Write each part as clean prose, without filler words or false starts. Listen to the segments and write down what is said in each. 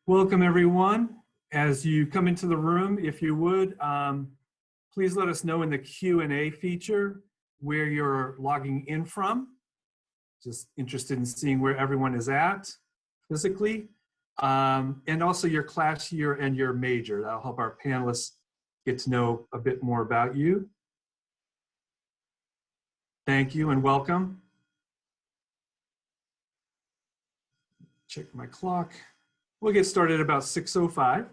Welcome everyone. As you come into the room, if you would, please let us know in the Q&A feature where you're logging in from. Just interested in seeing where everyone is at physically. And also your class year and your major. That'll help our panelists get to know a bit more about you. Thank you and welcome. Check my clock. We'll get started about 6:05.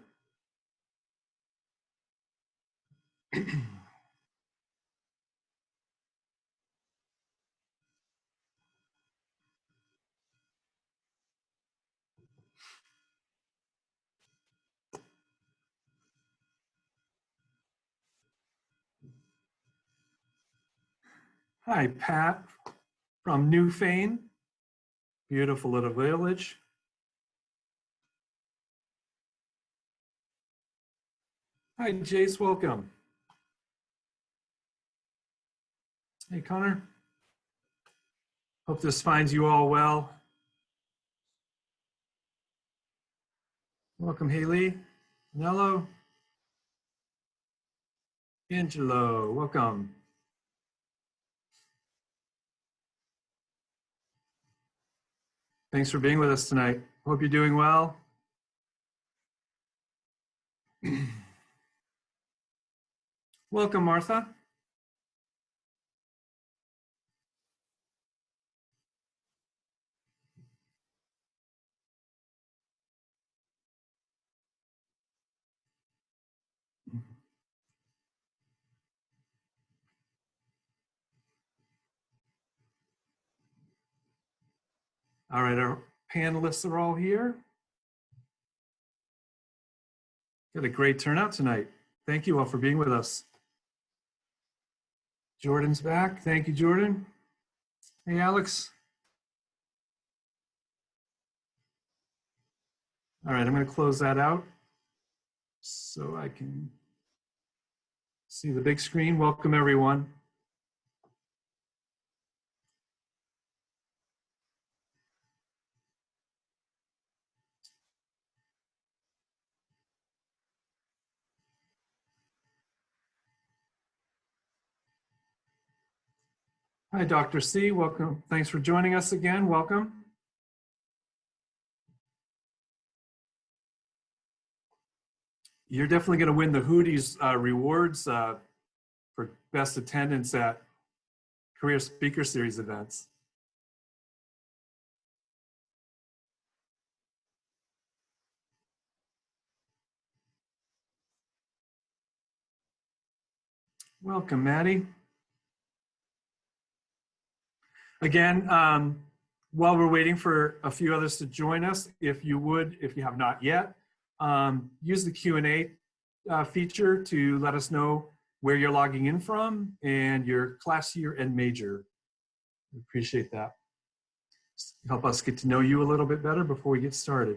Hi, Pat from Newfane. Beautiful little village. Hi, Jace, welcome. Hey, Connor. Hope this finds you all well. Welcome, Haley. Nello. Angelo, welcome. Thanks for being with us tonight. Hope you're doing well. Welcome, Martha. All right, our panelists are all here. Got a great turnout tonight. Thank you all for being with us. Jordan's back. Thank you, Jordan. Hey, Alex. All right, I'm going to close that out so I can see the big screen. Welcome, everyone. Hi, Dr. C. Welcome. Thanks for joining us again. Welcome. You're definitely going to win the Hoodies rewards for best attendance at Career Speaker Series events. Welcome, Maddie. Again, while we're waiting for a few others to join us, if you would, if you have not yet, use the Q&A feature to let us know where you're logging in from and your class year and major. We appreciate that. Help us get to know you a little bit better before we get started.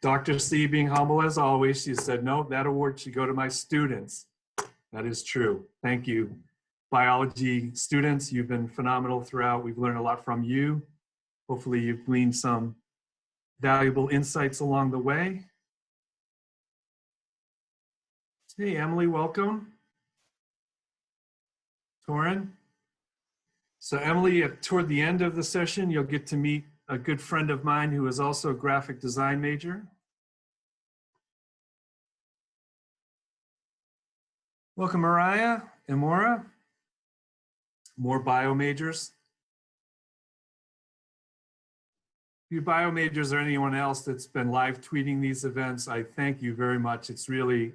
Dr. C being humble as always, she said, no, that award should go to my students. That is true. Thank you. Biology students, you've been phenomenal throughout. We've learned a lot from you. Hopefully you've gleaned some valuable insights along the way. Hey, Emily, welcome. Torin. So Emily, toward the end of the session, you'll get to meet a good friend of mine who is also a graphic design major. Welcome, Mariah and Maura. More bio majors. If you bio majors or anyone else that's been live tweeting these events, I thank you very much. It's really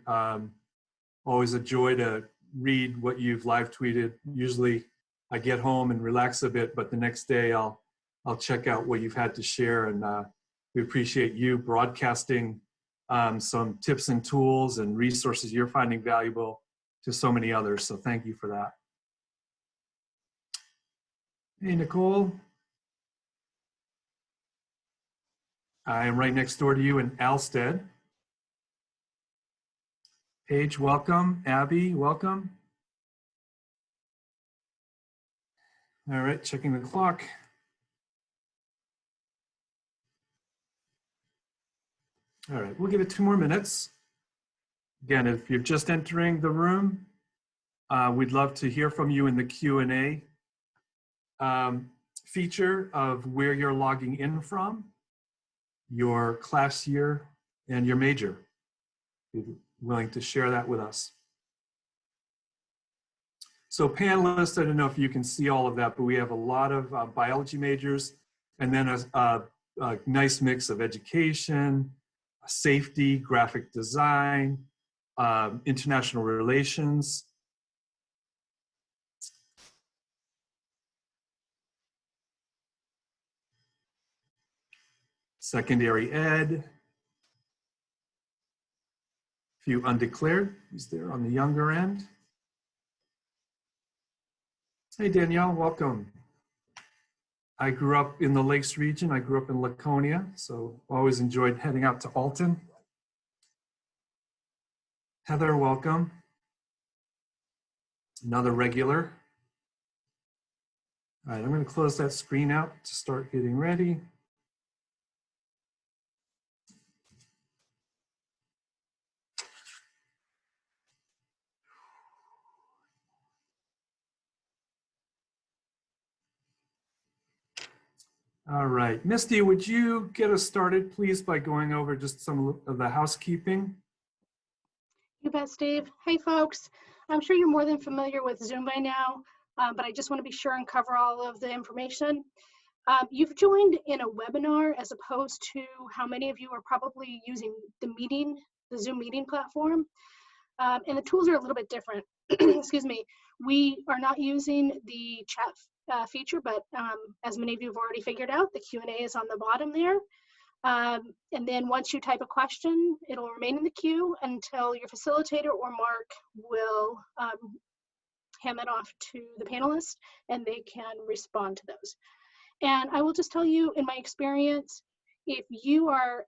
always a joy to read what you've live tweeted. Usually I get home and relax a bit, but the next day I'll check out what you've had to share, and we appreciate you broadcasting some tips and tools and resources you're finding valuable to so many others, so thank you for that. Hey, Nicole. I am right next door to you in Alstead. Paige, welcome. Abby, welcome. All right, checking the clock. All right, we'll give it 2 more minutes. Again, if you're just entering the room, we'd love to hear from you in the Q&A feature of where you're logging in from, your class year, and your major. If you're willing to share that with us. So panelists, I don't know if you can see all of that, but we have a lot of biology majors, and then a nice mix of education, safety, graphic design, international relations. Secondary ed. A few undeclared, is there on the younger end? Hey Danielle, welcome. I grew up in the Lakes region. I grew up in Laconia, so always enjoyed heading out to Alton. Heather, welcome. Another regular. All right, I'm going to close that screen out to start getting ready. All right, Misty, would you get us started, please, by going over just some of the housekeeping? You bet, Steve. Hey, folks. I'm sure you're more than familiar with Zoom by now, but I just want to be sure and cover all of the information. You've joined in a webinar as opposed to how many of you are probably using the Zoom meeting platform. And the tools are a little bit different. Excuse me. We are not using the chat feature, but as many of you have already figured out, the Q&A is on the bottom there. And then once you type a question, it'll remain in the queue until your facilitator or Mark will hand that off to the panelists and they can respond to those. And I will just tell you, in my experience, if you are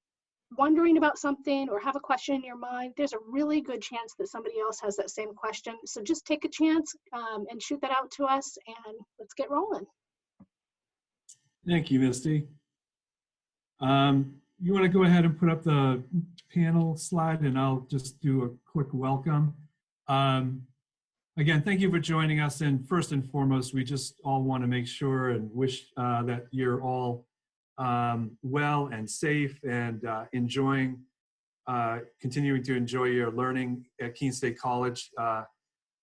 wondering about something or have a question in your mind, there's a really good chance that somebody else has that same question. So just take a chance and shoot that out to us, and let's get rolling. Thank you, Misty. You want to go ahead and put up the panel slide, and I'll just do a quick welcome. Again, thank you for joining us. And first and foremost, we just all want to make sure and wish that you're all well and safe and continuing to enjoy your learning at Keene State College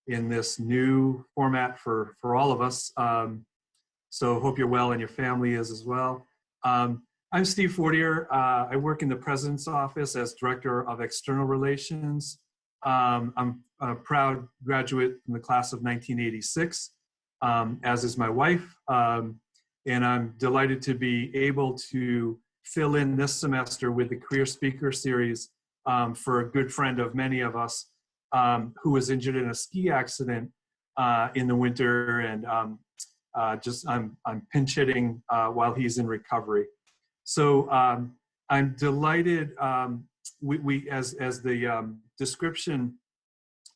in this new format for all of us. So hope you're well and your family is as well. I'm Steve Fortier. I work in the President's Office as Director of External Relations. I'm a proud graduate from the class of 1986, as is my wife. And I'm delighted to be able to fill in this semester with the Career Speaker Series for a good friend of many of us who was injured in a ski accident in the winter, and I'm pinch hitting while he's in recovery. So I'm delighted. As the description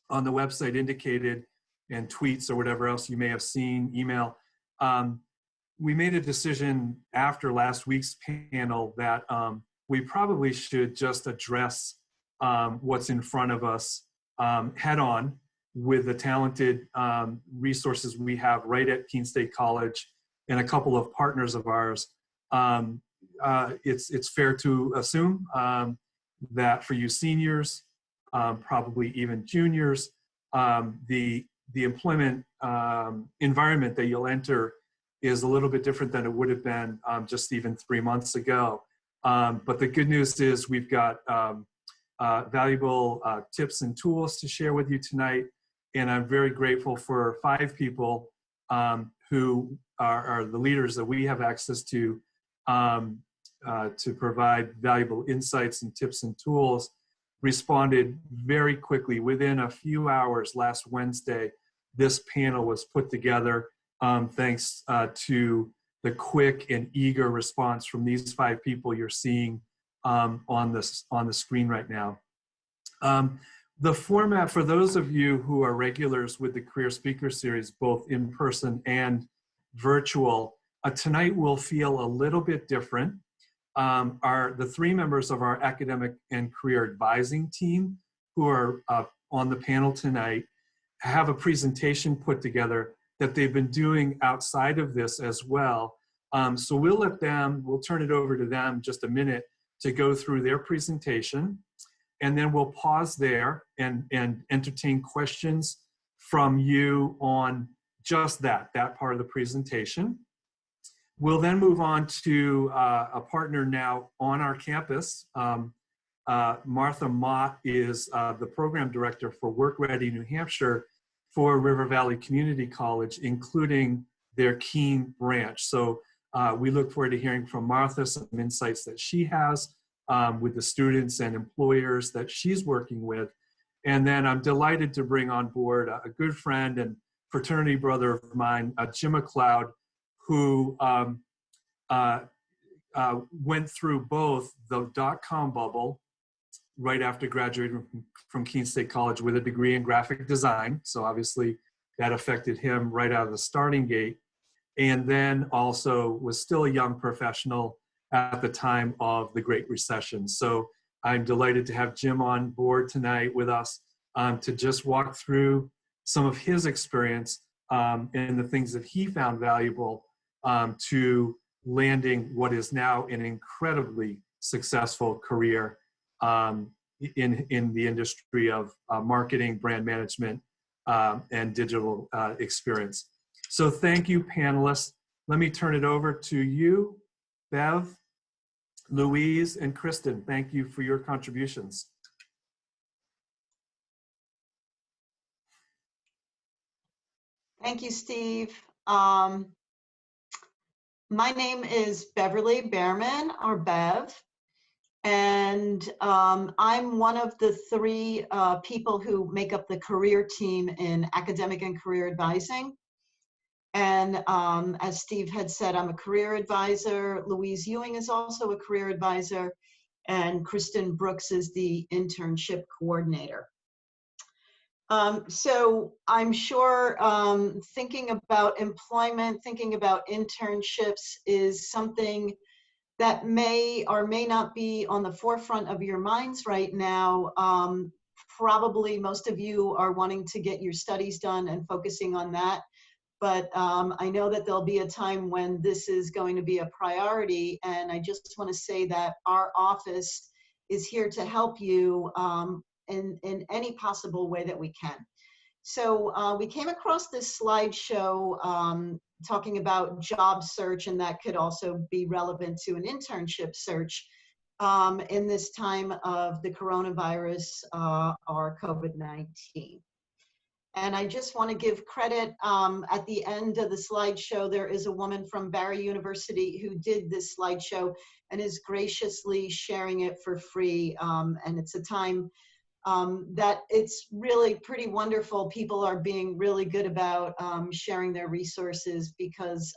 on the website indicated, and tweets or whatever else you may have seen, email, we made a decision after last week's panel that we probably should just address what's in front of us head on with the talented resources we have right at Keene State College and a couple of partners of ours. It's fair to assume that for you seniors, probably even juniors, the employment environment that you'll enter is a little bit different than it would have been just even 3 months ago. But the good news is we've got valuable tips and tools to share with you tonight. And I'm very grateful for 5 people who are the leaders that we have access to provide valuable insights and tips and tools, responded very quickly. Within a few hours last Wednesday, this panel was put together thanks to the quick and eager response from these 5 people you're seeing on the screen right now. The format, for those of you who are regulars with the Career Speaker Series, both in person and virtual, tonight will feel a little bit different. The three members of our academic and career advising team who are on the panel tonight have a presentation put together that they've been doing outside of this as well. So we'll turn it over to them just a minute to go through their presentation. And then we'll pause there and entertain questions from you on just that part of the presentation. We'll then move on to a partner now on our campus. Martha Mott is the program director for WorkReadyNH for River Valley Community College, including their Keene branch. So we look forward to hearing from Martha some insights that she has with the students and employers that she's working with. And then I'm delighted to bring on board a good friend and fraternity brother of mine, Jim McLeod, who went through both the dot-com bubble right after graduating from Keene State College with a degree in graphic design. So obviously that affected him right out of the starting gate. And then also was still a young professional at the time of the Great Recession. So I'm delighted to have Jim on board tonight with us to just walk through some of his experience and the things that he found valuable to landing what is now an incredibly successful career in the industry of marketing, brand management, and digital experience. So thank you, panelists. Let me turn it over to you, Bev, Louise, and Kristin. Thank you for your contributions. Thank you, Steve. My name is Beverly Behrmann, or Bev, and I'm one of the three people who make up the career team in academic and career advising. And as Steve had said, I'm a career advisor. Louise Ewing is also a career advisor, and Kristin Brooks is the internship coordinator. So I'm sure thinking about employment, thinking about internships is something that may or may not be on the forefront of your minds right now. Probably most of you are wanting to get your studies done and focusing on that. But I know that there'll be a time when this is going to be a priority. And I just want to say that our office is here to help you in any possible way that we can. So we came across this slideshow talking about job search, and that could also be relevant to an internship search in this time of the coronavirus or COVID-19. And I just want to give credit. At the end of the slideshow, there is a woman from Barry University who did this slideshow and is graciously sharing it for free. And it's a time that it's really pretty wonderful. People are being really good about sharing their resources because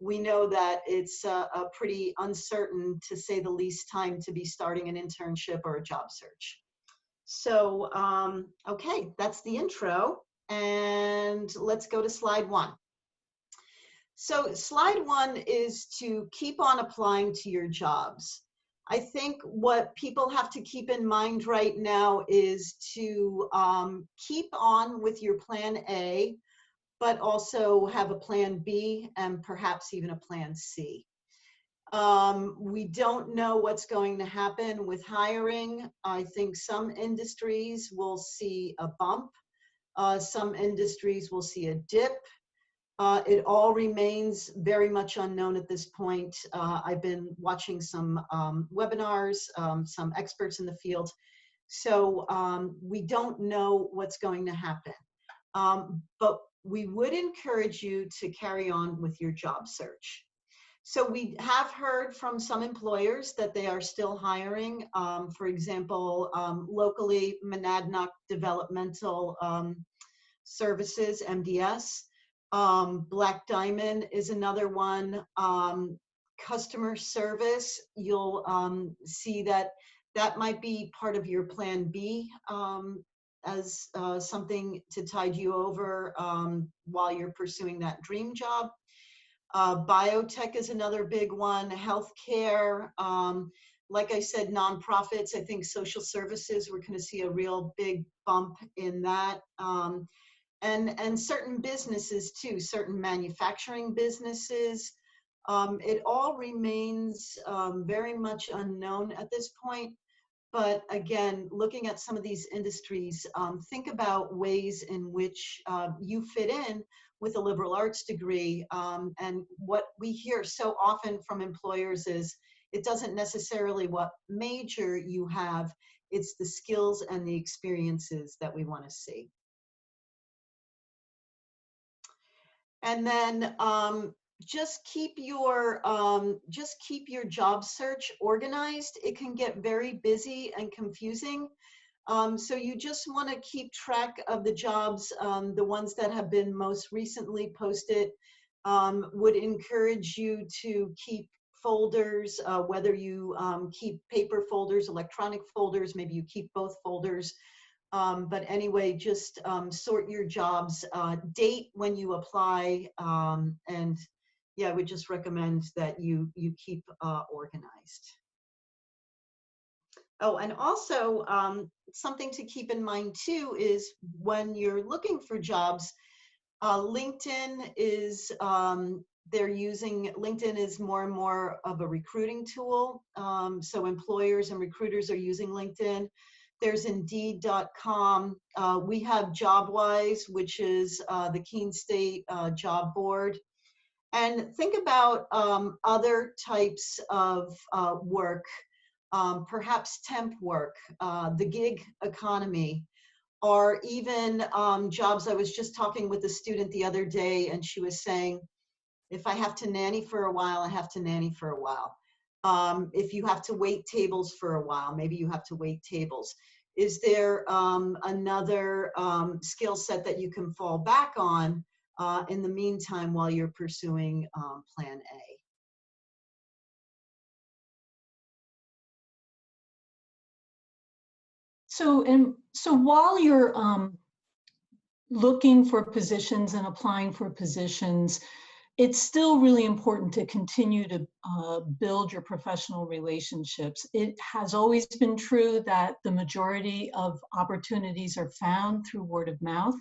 we know that it's a pretty uncertain, to say the least, time to be starting an internship or a job search. So, okay, that's the intro, and let's go to slide one. So slide one is to keep on applying to your jobs. I think what people have to keep in mind right now is to keep on with your plan A, but also have a plan B and perhaps even a plan C. We don't know what's going to happen with hiring. I think some industries will see a bump. Some industries will see a dip. It all remains very much unknown at this point. I've been watching some webinars, some experts in the field. So we don't know what's going to happen. But we would encourage you to carry on with your job search. So we have heard from some employers that they are still hiring. For example, locally, Monadnock Developmental Services, MDS. Black Diamond is another one. Customer service, you'll see that That might be part of your plan B, as something to tide you over while you're pursuing that dream job. Biotech is another big one, healthcare. Like I said, nonprofits, I think social services, we're going to see a real big bump in that. And certain businesses too, certain manufacturing businesses. It all remains very much unknown at this point. But again, looking at some of these industries, think about ways in which you fit in with a liberal arts degree. And what we hear so often from employers is it doesn't necessarily what major you have, it's the skills and the experiences that we want to see. And then just keep your job search organized. It can get very busy and confusing. So you just want to keep track of the jobs, the ones that have been most recently posted. Would encourage you to keep folders, whether you keep paper folders, electronic folders, maybe you keep both folders. But anyway, just sort your jobs, date when you apply, and yeah, I would just recommend that you keep organized. Oh, and also something to keep in mind too is when you're looking for jobs, LinkedIn is, LinkedIn is more and more of a recruiting tool. So employers and recruiters are using LinkedIn. There's Indeed.com. We have JobWise, which is the Keene State job board. And think about other types of work, perhaps temp work, the gig economy, or even jobs. I was just talking with a student the other day, and she was saying, if I have to nanny for a while, I have to nanny for a while. If you have to wait tables for a while, maybe you have to wait tables. Is there another skill set that you can fall back on in the meantime while you're pursuing Plan A? So while you're looking for positions and applying for positions, it's still really important to continue to build your professional relationships. It has always been true that the majority of opportunities are found through word of mouth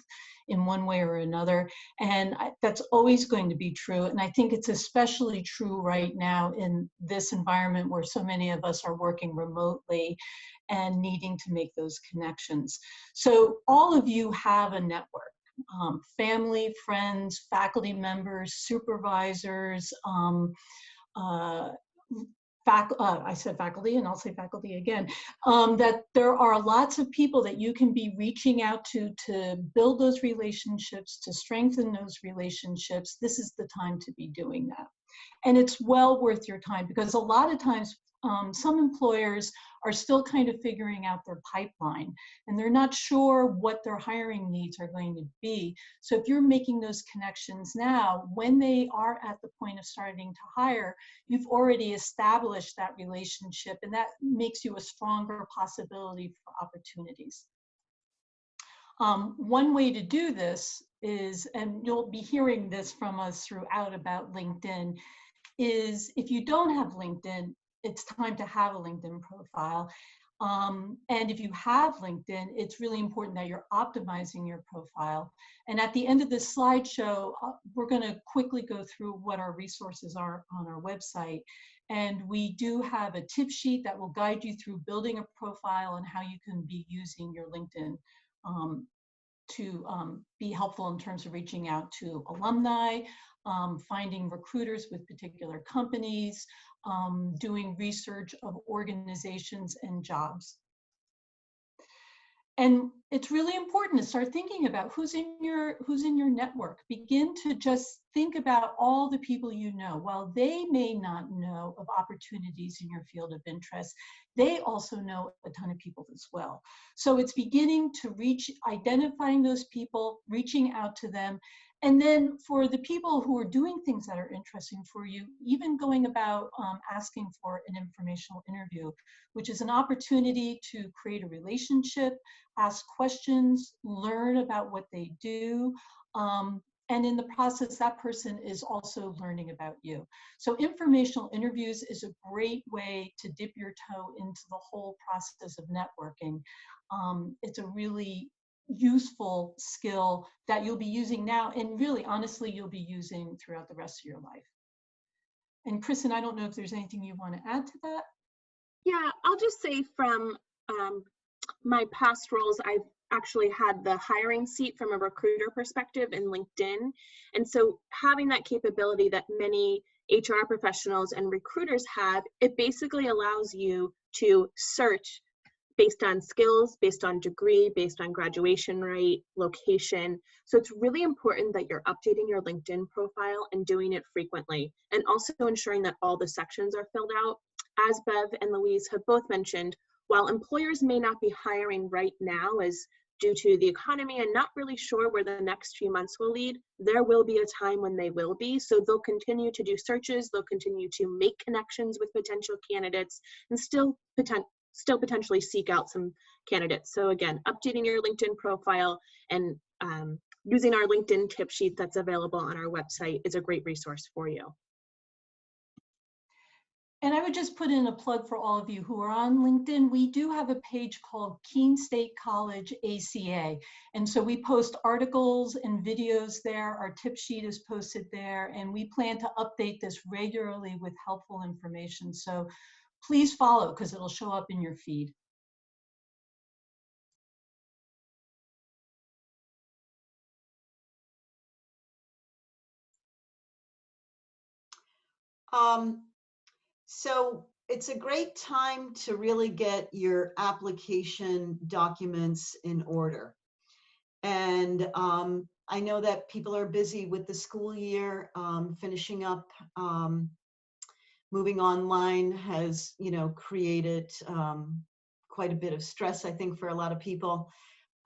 in one way or another, and that's always going to be true. And I think it's especially true right now in this environment where so many of us are working remotely and needing to make those connections. So all of you have a network. Family, friends, faculty members, supervisors, I said faculty and I'll say faculty again, that there are lots of people that you can be reaching out to build those relationships, to strengthen those relationships. This is the time to be doing that. And it's well worth your time, because a lot of times some employers are still kind of figuring out their pipeline, and they're not sure what their hiring needs are going to be. So if you're making those connections now, when they are at the point of starting to hire, you've already established that relationship, and that makes you a stronger possibility for opportunities. One way to do this is, and you'll be hearing this from us throughout about LinkedIn, is if you don't have LinkedIn, it's time to have a LinkedIn profile. And if you have LinkedIn, it's really important that you're optimizing your profile. And at the end of this slideshow, we're going to quickly go through what our resources are on our website. And we do have a tip sheet that will guide you through building a profile and how you can be using your LinkedIn to be helpful in terms of reaching out to alumni, finding recruiters with particular companies, doing research of organizations and jobs. And it's really important to start thinking about who's in your network. Begin to just think about all the people you know. While they may not know of opportunities in your field of interest, they also know a ton of people as well. So it's beginning to identifying those people, reaching out to them, And then for the people who are doing things that are interesting for you, even going about asking for an informational interview, which is an opportunity to create a relationship, ask questions, learn about what they do. And in the process, that person is also learning about you. So informational interviews is a great way to dip your toe into the whole process of networking. It's a really useful skill that you'll be using now, and really, honestly, you'll be using throughout the rest of your life. And Kristin, I don't know if there's anything you want to add to that. Yeah, I'll just say from my past roles, I've actually had the hiring seat from a recruiter perspective in LinkedIn. And so having that capability that many HR professionals and recruiters have, it basically allows you to search based on skills, based on degree, based on graduation rate, location. So it's really important that you're updating your LinkedIn profile and doing it frequently, and also ensuring that all the sections are filled out. As Bev and Louise have both mentioned, while employers may not be hiring right now as due to the economy and not really sure where the next few months will lead, there will be a time when they will be. So they'll continue to do searches, they'll continue to make connections with potential candidates, and still potentially seek out some candidates. So again, updating your LinkedIn profile and using our LinkedIn tip sheet that's available on our website is a great resource for you. And I would just put in a plug for all of you who are on LinkedIn. We do have a page called Keene State College ACA. And so we post articles and videos there. Our tip sheet is posted there. And we plan to update this regularly with helpful information. So please follow, because it'll show up in your feed. So it's a great time to really get your application documents in order. And I know that people are busy with the school year, finishing up. Moving online has, created quite a bit of stress, I think, for a lot of people.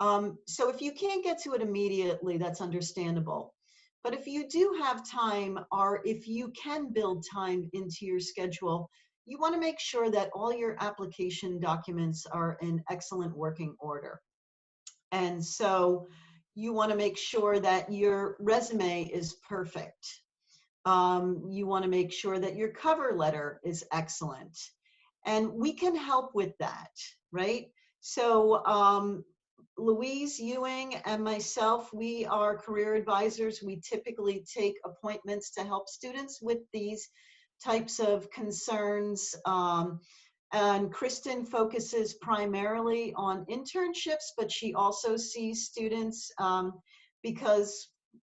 So if you can't get to it immediately, that's understandable. But if you do have time, or if you can build time into your schedule, you want to make sure that all your application documents are in excellent working order. And so you want to make sure that your resume is perfect. You want to make sure that your cover letter is excellent. And we can help with that, right? So Louise, Ewing, and myself, we are career advisors. We typically take appointments to help students with these types of concerns. And Kristin focuses primarily on internships, but she also sees students because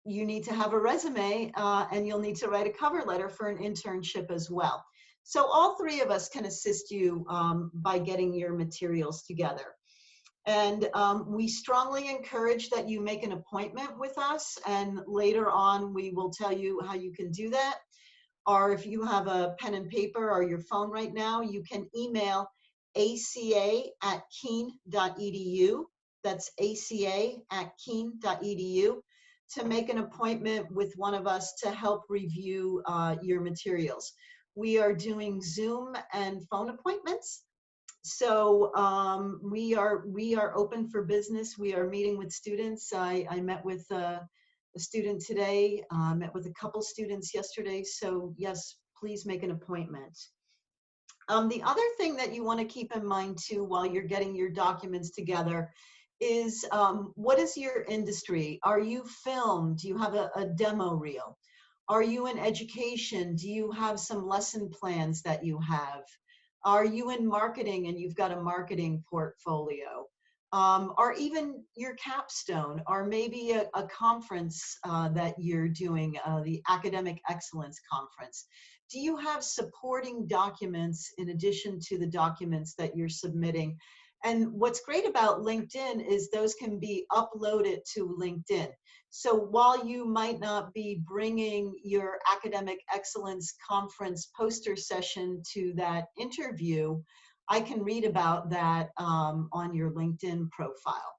you need to have a resume and you'll need to write a cover letter for an internship as well. So all three of us can assist you by getting your materials together. And we strongly encourage that you make an appointment with us, and later on we will tell you how you can do that. Or if you have a pen and paper or your phone right now, you can email aca@keene.edu. That's aca@keene.edu to make an appointment with one of us to help review your materials. We are doing Zoom and phone appointments. So we are open for business. We are meeting with students. I met with a student today, met with a couple students yesterday. So yes, please make an appointment. The other thing that you want to keep in mind too while you're getting your documents together is what is your industry? Are you film? Do you have a demo reel? Are you in education? Do you have some lesson plans that you have? Are you in marketing and you've got a marketing portfolio? Or even your capstone, or maybe a conference that you're doing, the Academic Excellence Conference. Do you have supporting documents in addition to the documents that you're submitting? And what's great about LinkedIn is those can be uploaded to LinkedIn. So while you might not be bringing your Academic Excellence Conference poster session to that interview, I can read about that on your LinkedIn profile.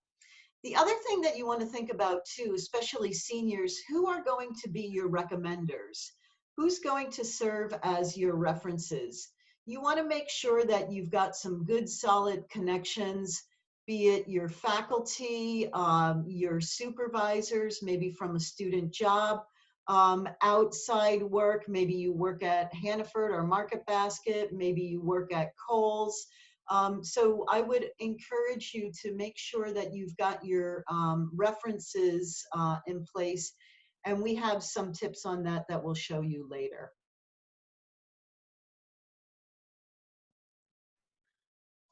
The other thing that you want to think about too, especially seniors, who are going to be your recommenders? Who's going to serve as your references? You want to make sure that you've got some good solid connections, be it your faculty, your supervisors, maybe from a student job, outside work, maybe you work at Hannaford or Market Basket, maybe you work at Kohl's. So I would encourage you to make sure that you've got your references in place, and we have some tips on that that we'll show you later.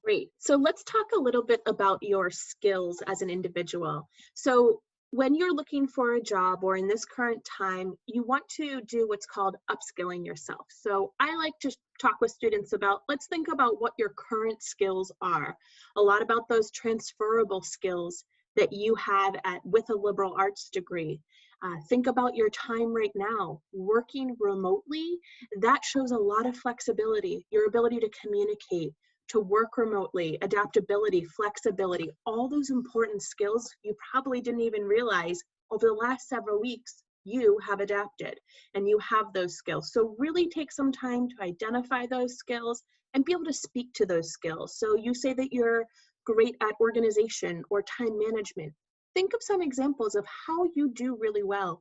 Great. So let's talk a little bit about your skills as an individual. So when you're looking for a job, or in this current time, you want to do what's called upskilling yourself. So I like to talk with students about, let's think about what your current skills are. A lot about those transferable skills that you had with a liberal arts degree. Think about your time right now, working remotely. That shows a lot of flexibility, your ability to communicate, to work remotely, adaptability, flexibility, all those important skills you probably didn't even realize over the last several weeks you have adapted and you have those skills. So really take some time to identify those skills and be able to speak to those skills. So you say that you're great at organization or time management. Think of some examples of how you do really well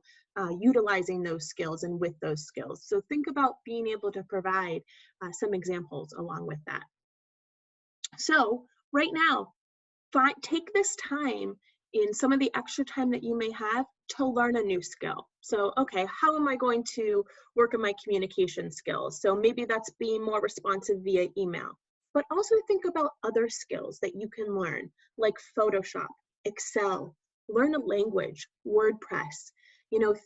utilizing those skills and with those skills. So think about being able to provide some examples along with that. So right now, take this time in some of the extra time that you may have to learn a new skill. So, okay, how am I going to work on my communication skills? So maybe that's being more responsive via email, but also think about other skills that you can learn, like Photoshop, Excel, learn a language, WordPress. You know,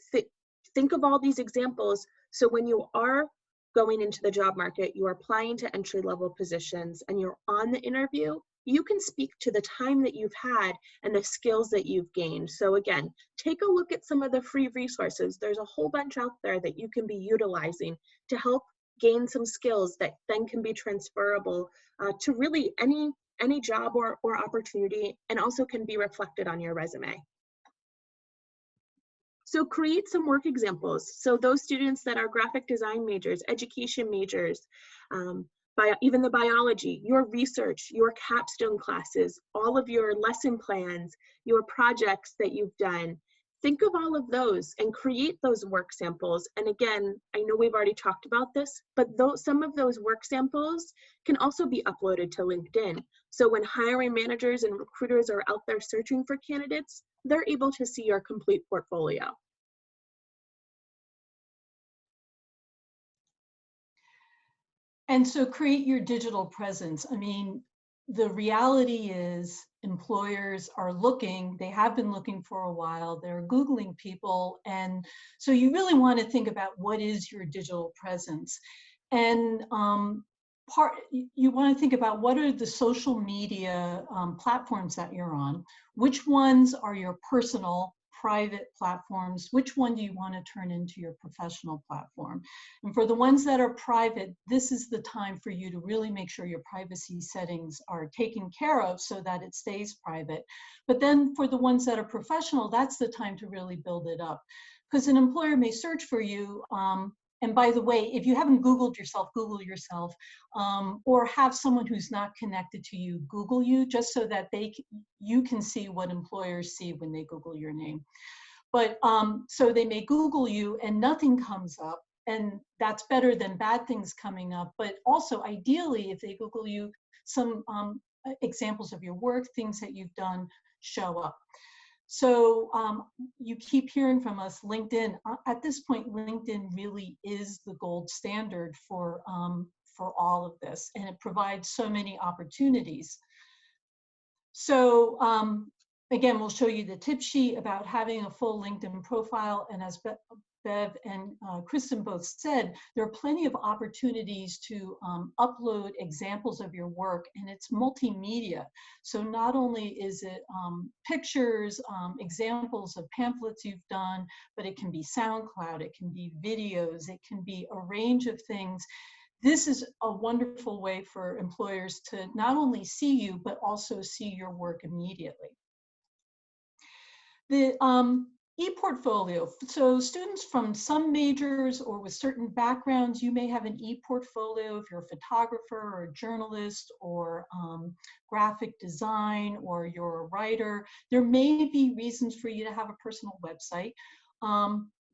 think of all these examples. So when you are going into the job market, you're applying to entry-level positions, and you're on the interview, you can speak to the time that you've had and the skills that you've gained. So again, take a look at some of the free resources. There's a whole bunch out there that you can be utilizing to help gain some skills that then can be transferable to really any job or opportunity, and also can be reflected on your resume. So create some work examples. So those students that are graphic design majors, education majors, even the biology, your research, your capstone classes, all of your lesson plans, your projects that you've done, think of all of those and create those work samples. And again, I know we've already talked about this, but some of those work samples can also be uploaded to LinkedIn. So when hiring managers and recruiters are out there searching for candidates, they're able to see your complete portfolio. And so create your digital presence. I mean, the reality is employers are looking, they have been looking for a while, they're Googling people. And so you really want to think about what is your digital presence. And you want to think about what are the social media platforms that you're on, which ones are your personal, private platforms, which one do you want to turn into your professional platform? And for the ones that are private, this is the time for you to really make sure your privacy settings are taken care of so that it stays private. But then for the ones that are professional, that's the time to really build it up. Because an employer may search for you, and by the way, if you haven't Googled yourself, Google yourself, or have someone who's not connected to you Google you, just so that you can see what employers see when they Google your name. But so they may Google you and nothing comes up, and that's better than bad things coming up. But also, ideally, if they Google you, some examples of your work, things that you've done show up. So you keep hearing from us, LinkedIn. At this point, LinkedIn really is the gold standard for all of this, and it provides so many opportunities. So again, we'll show you the tip sheet about having a full LinkedIn profile, and as Bev and Kristin both said, there are plenty of opportunities to upload examples of your work, and it's multimedia. So not only is it pictures, examples of pamphlets you've done, but it can be SoundCloud, it can be videos, it can be a range of things. This is a wonderful way for employers to not only see you, but also see your work immediately. The e-portfolio. So students from some majors or with certain backgrounds, you may have an e-portfolio if you're a photographer or a journalist or graphic design, or you're a writer. There may be reasons for you to have a personal website,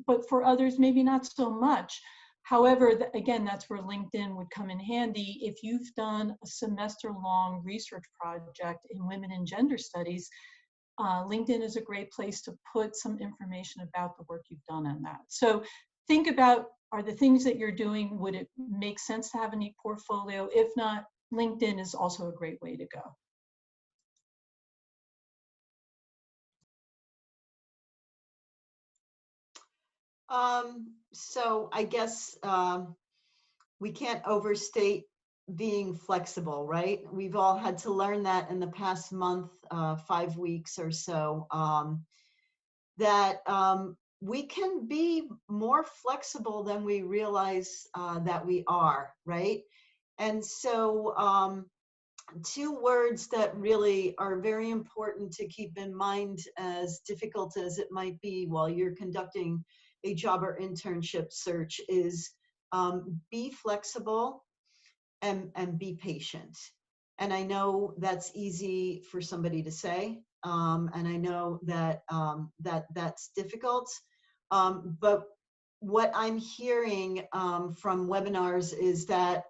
but for others, maybe not so much. However, again, that's where LinkedIn would come in handy. If you've done a semester-long research project in women and gender studies, LinkedIn is a great place to put some information about the work you've done on that. So think about, are the things that you're doing, would it make sense to have an e-portfolio? If not, LinkedIn is also a great way to go. So I guess we can't overstate being flexible, right? We've all had to learn that in the past month, 5 weeks or so, that we can be more flexible than we realize that we are, right? And so 2 words that really are very important to keep in mind, as difficult as it might be while you're conducting a job or internship search, is be flexible and be patient. And I know that's easy for somebody to say, and I know that that's difficult. But what I'm hearing from webinars is that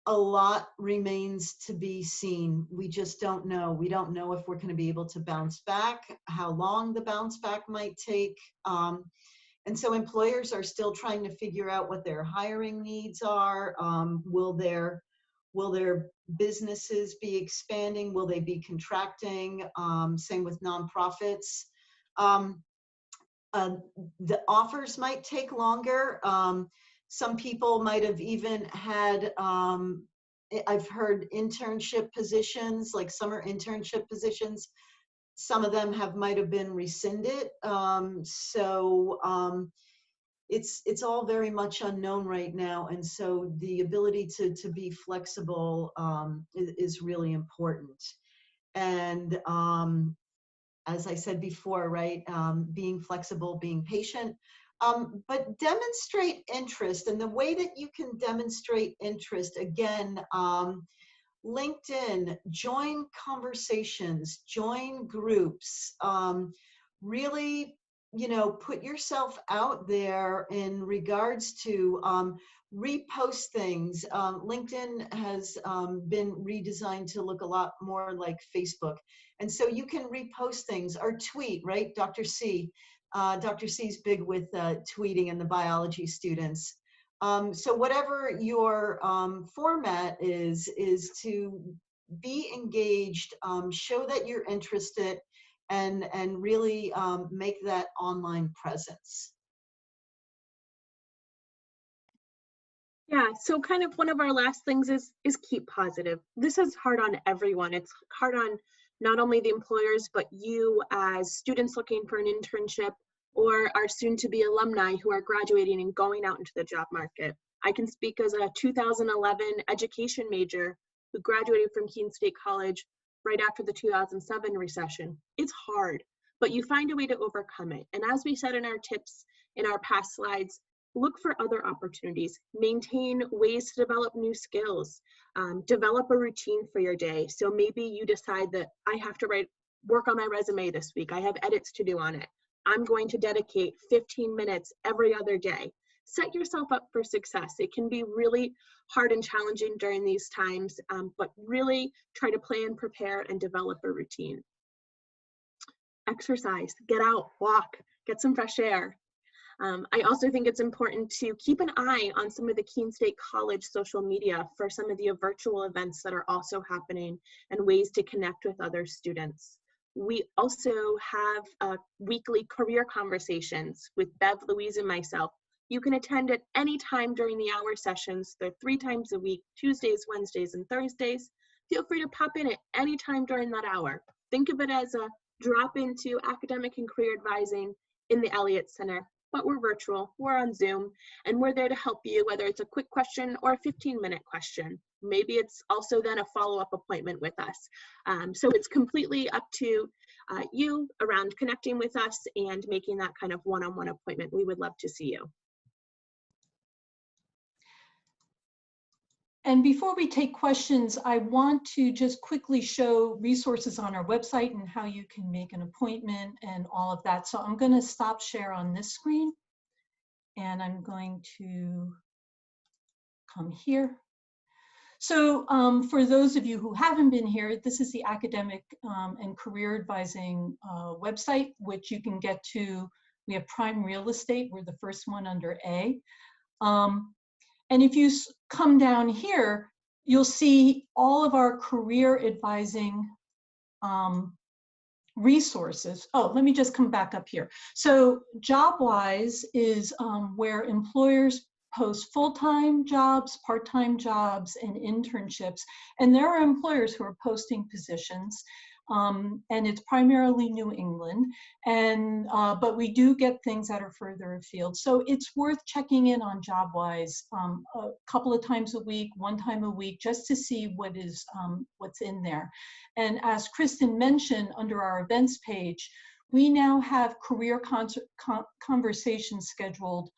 a lot remains to be seen. We just don't know. We don't know if we're going to be able to bounce back, how long the bounce back might take. And so employers are still trying to figure out what their hiring needs are. Will their businesses be expanding? Will they be contracting? Same with nonprofits. The offers might take longer. Some people might have even had, I've heard internship positions, like summer internship positions. Some of them might have been rescinded. It's all very much unknown right now. And so the ability to be flexible is really important. And as I said before, right, being flexible, being patient, but demonstrate interest. And the way that you can demonstrate interest, again, LinkedIn, join conversations, join groups, really, put yourself out there in regards to repost things. LinkedIn has been redesigned to look a lot more like Facebook. And so you can repost things or tweet, right? Dr. C. Dr. C's big with tweeting and the biology students. So whatever your format is to be engaged, show that you're interested, and really make that online presence. Yeah, so kind of one of our last things is keep positive. This is hard on everyone. It's hard on not only the employers, but you as students looking for an internship, or our soon-to-be alumni who are graduating and going out into the job market. I can speak as a 2011 education major who graduated from Keene State College right after the 2007 recession. It's hard, but you find a way to overcome it. And as we said in our tips in our past slides, look for other opportunities, maintain ways to develop new skills, develop a routine for your day. So maybe you decide that I have to work on my resume this week. I have edits to do on it. I'm going to dedicate 15 minutes every other day. Set yourself up for success. It can be really hard and challenging during these times, but really try to plan, prepare, and develop a routine. Exercise, get out, walk, get some fresh air. I also think it's important to keep an eye on some of the Keene State College social media for some of the virtual events that are also happening and ways to connect with other students. We also have weekly career conversations with Bev, Louise, and myself. You can attend at any time during the hour sessions. They're 3 times a week, Tuesdays, Wednesdays, and Thursdays. Feel free to pop in at any time during that hour. Think of it as a drop into academic and career advising in the Elliott Center, but we're virtual, we're on Zoom, and we're there to help you, whether it's a quick question or a 15-minute question. Maybe it's also then a follow-up appointment with us. So it's completely up to you around connecting with us and making that kind of one-on-one appointment. We would love to see you. And before we take questions, I want to just quickly show resources on our website and how you can make an appointment and all of that. So I'm going to stop share on this screen, and I'm going to come here. So for those of you who haven't been here, this is the academic and career advising website, which you can get to. We have Prime Real Estate. We're the first one under A. And if you come down here, you'll see all of our career advising resources. Oh, let me just come back up here. So JobWise is where employers post full-time jobs, part-time jobs, and internships. And there are employers who are posting positions, and it's primarily New England. And but we do get things that are further afield. So it's worth checking in on JobWise a couple of times a week, one time a week, just to see what is what's in there. And as Kristin mentioned, under our events page, we now have career conversations scheduled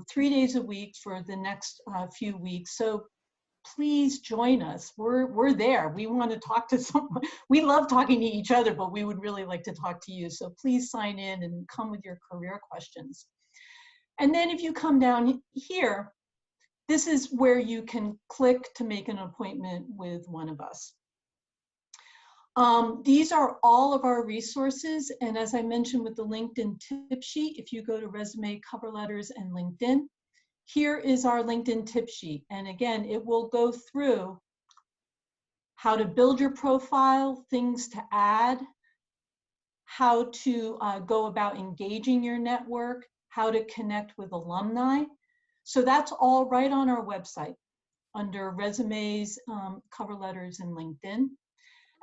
3 days a week for the next few weeks. So please join us. We're there. We want to talk to someone. We love talking to each other, but we would really like to talk to you. So please sign in and come with your career questions. And then if you come down here, this is where you can click to make an appointment with one of us. These are all of our resources. And as I mentioned with the LinkedIn tip sheet, if you go to resume, cover letters, and LinkedIn, here is our LinkedIn tip sheet. And again, it will go through how to build your profile, things to add, how to go about engaging your network, how to connect with alumni. So that's all right on our website under resumes, cover letters, and LinkedIn.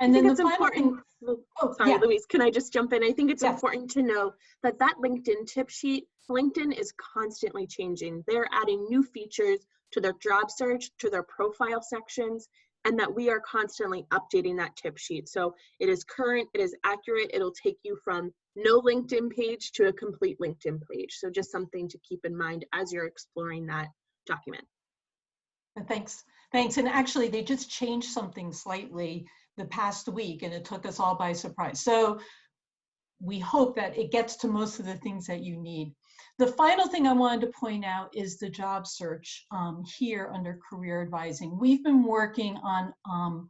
And then the final thing, sorry, yeah. Louise, can I just jump in? I think it's Yes. important to know that that LinkedIn tip sheet, LinkedIn is constantly changing. They're adding new features to their job search, to their profile sections, and that we are constantly updating that tip sheet. So it is current, it is accurate, it'll take you from no LinkedIn page to a complete LinkedIn page. So just something to keep in mind as you're exploring that document. Thanks. Thanks. And actually, they just changed something slightly the past week, and it took us all by surprise. So we hope that it gets to most of the things that you need. The final thing I wanted to point out is the job search here under career advising. We've been working on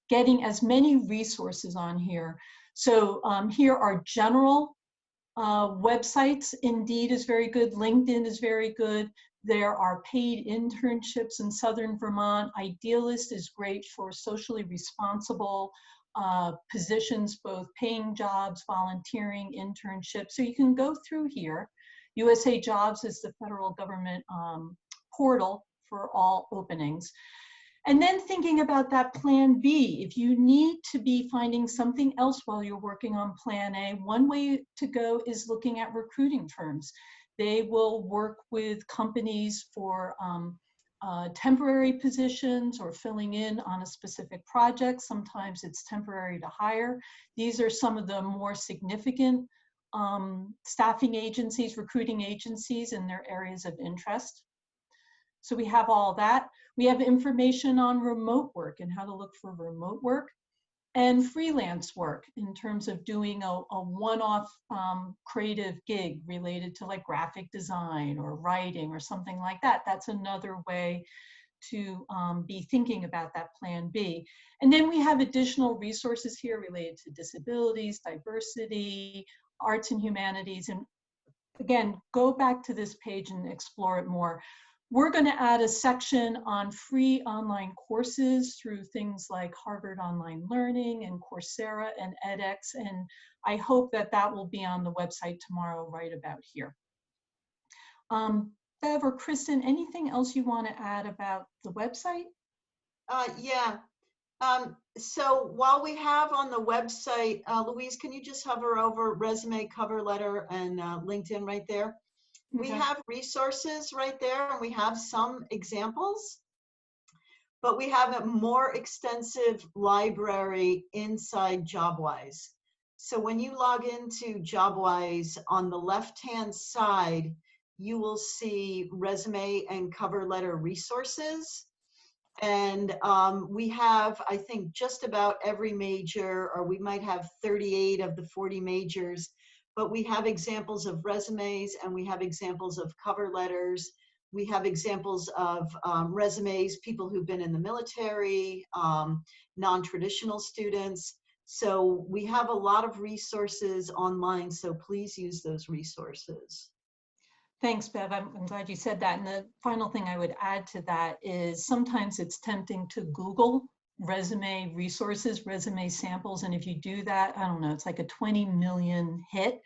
getting as many resources on here. So here are general websites. Indeed is very good. LinkedIn is very good. There are paid internships in Southern Vermont. Idealist is great for socially responsible positions, both paying jobs, volunteering, internships. So you can go through here. USA Jobs is the federal government portal for all openings. And then thinking about that plan B, if you need to be finding something else while you're working on plan A, one way to go is looking at recruiting firms. They will work with companies for temporary positions or filling in on a specific project. Sometimes it's temporary to hire. These are some of the more significant staffing agencies, recruiting agencies in their areas of interest. So we have all that. We have information on remote work and how to look for remote work and freelance work in terms of doing a one-off creative gig related to like graphic design or writing or something like that. That's another way to be thinking about that plan B. And then we have additional resources here related to disabilities, diversity, arts and humanities. And again, go back to this page and explore it more. We're going to add a section on free online courses through things like Harvard Online Learning and Coursera and edX, and I hope that that will be on the website tomorrow right about here. Bev or Kristin, anything else you want to add about the website? Yeah. So while we have on the website, Louise, can you just hover over resume, cover letter, and LinkedIn right there? We have resources right there, and we have some examples, but we have a more extensive library inside JobWise. So when you log into JobWise, on the left-hand side, you will see resume and cover letter resources. And we have, I think, just about every major, or we might have 38 of the 40 majors, but we have examples of resumes and we have examples of cover letters. We have examples of resumes, people who've been in the military, non-traditional students. So we have a lot of resources online, so please use those resources. Thanks, Bev. I'm glad you said that. And the final thing I would add to that is sometimes it's tempting to Google resume resources, resume samples. And if you do that, I don't know, it's like a 20 million hit.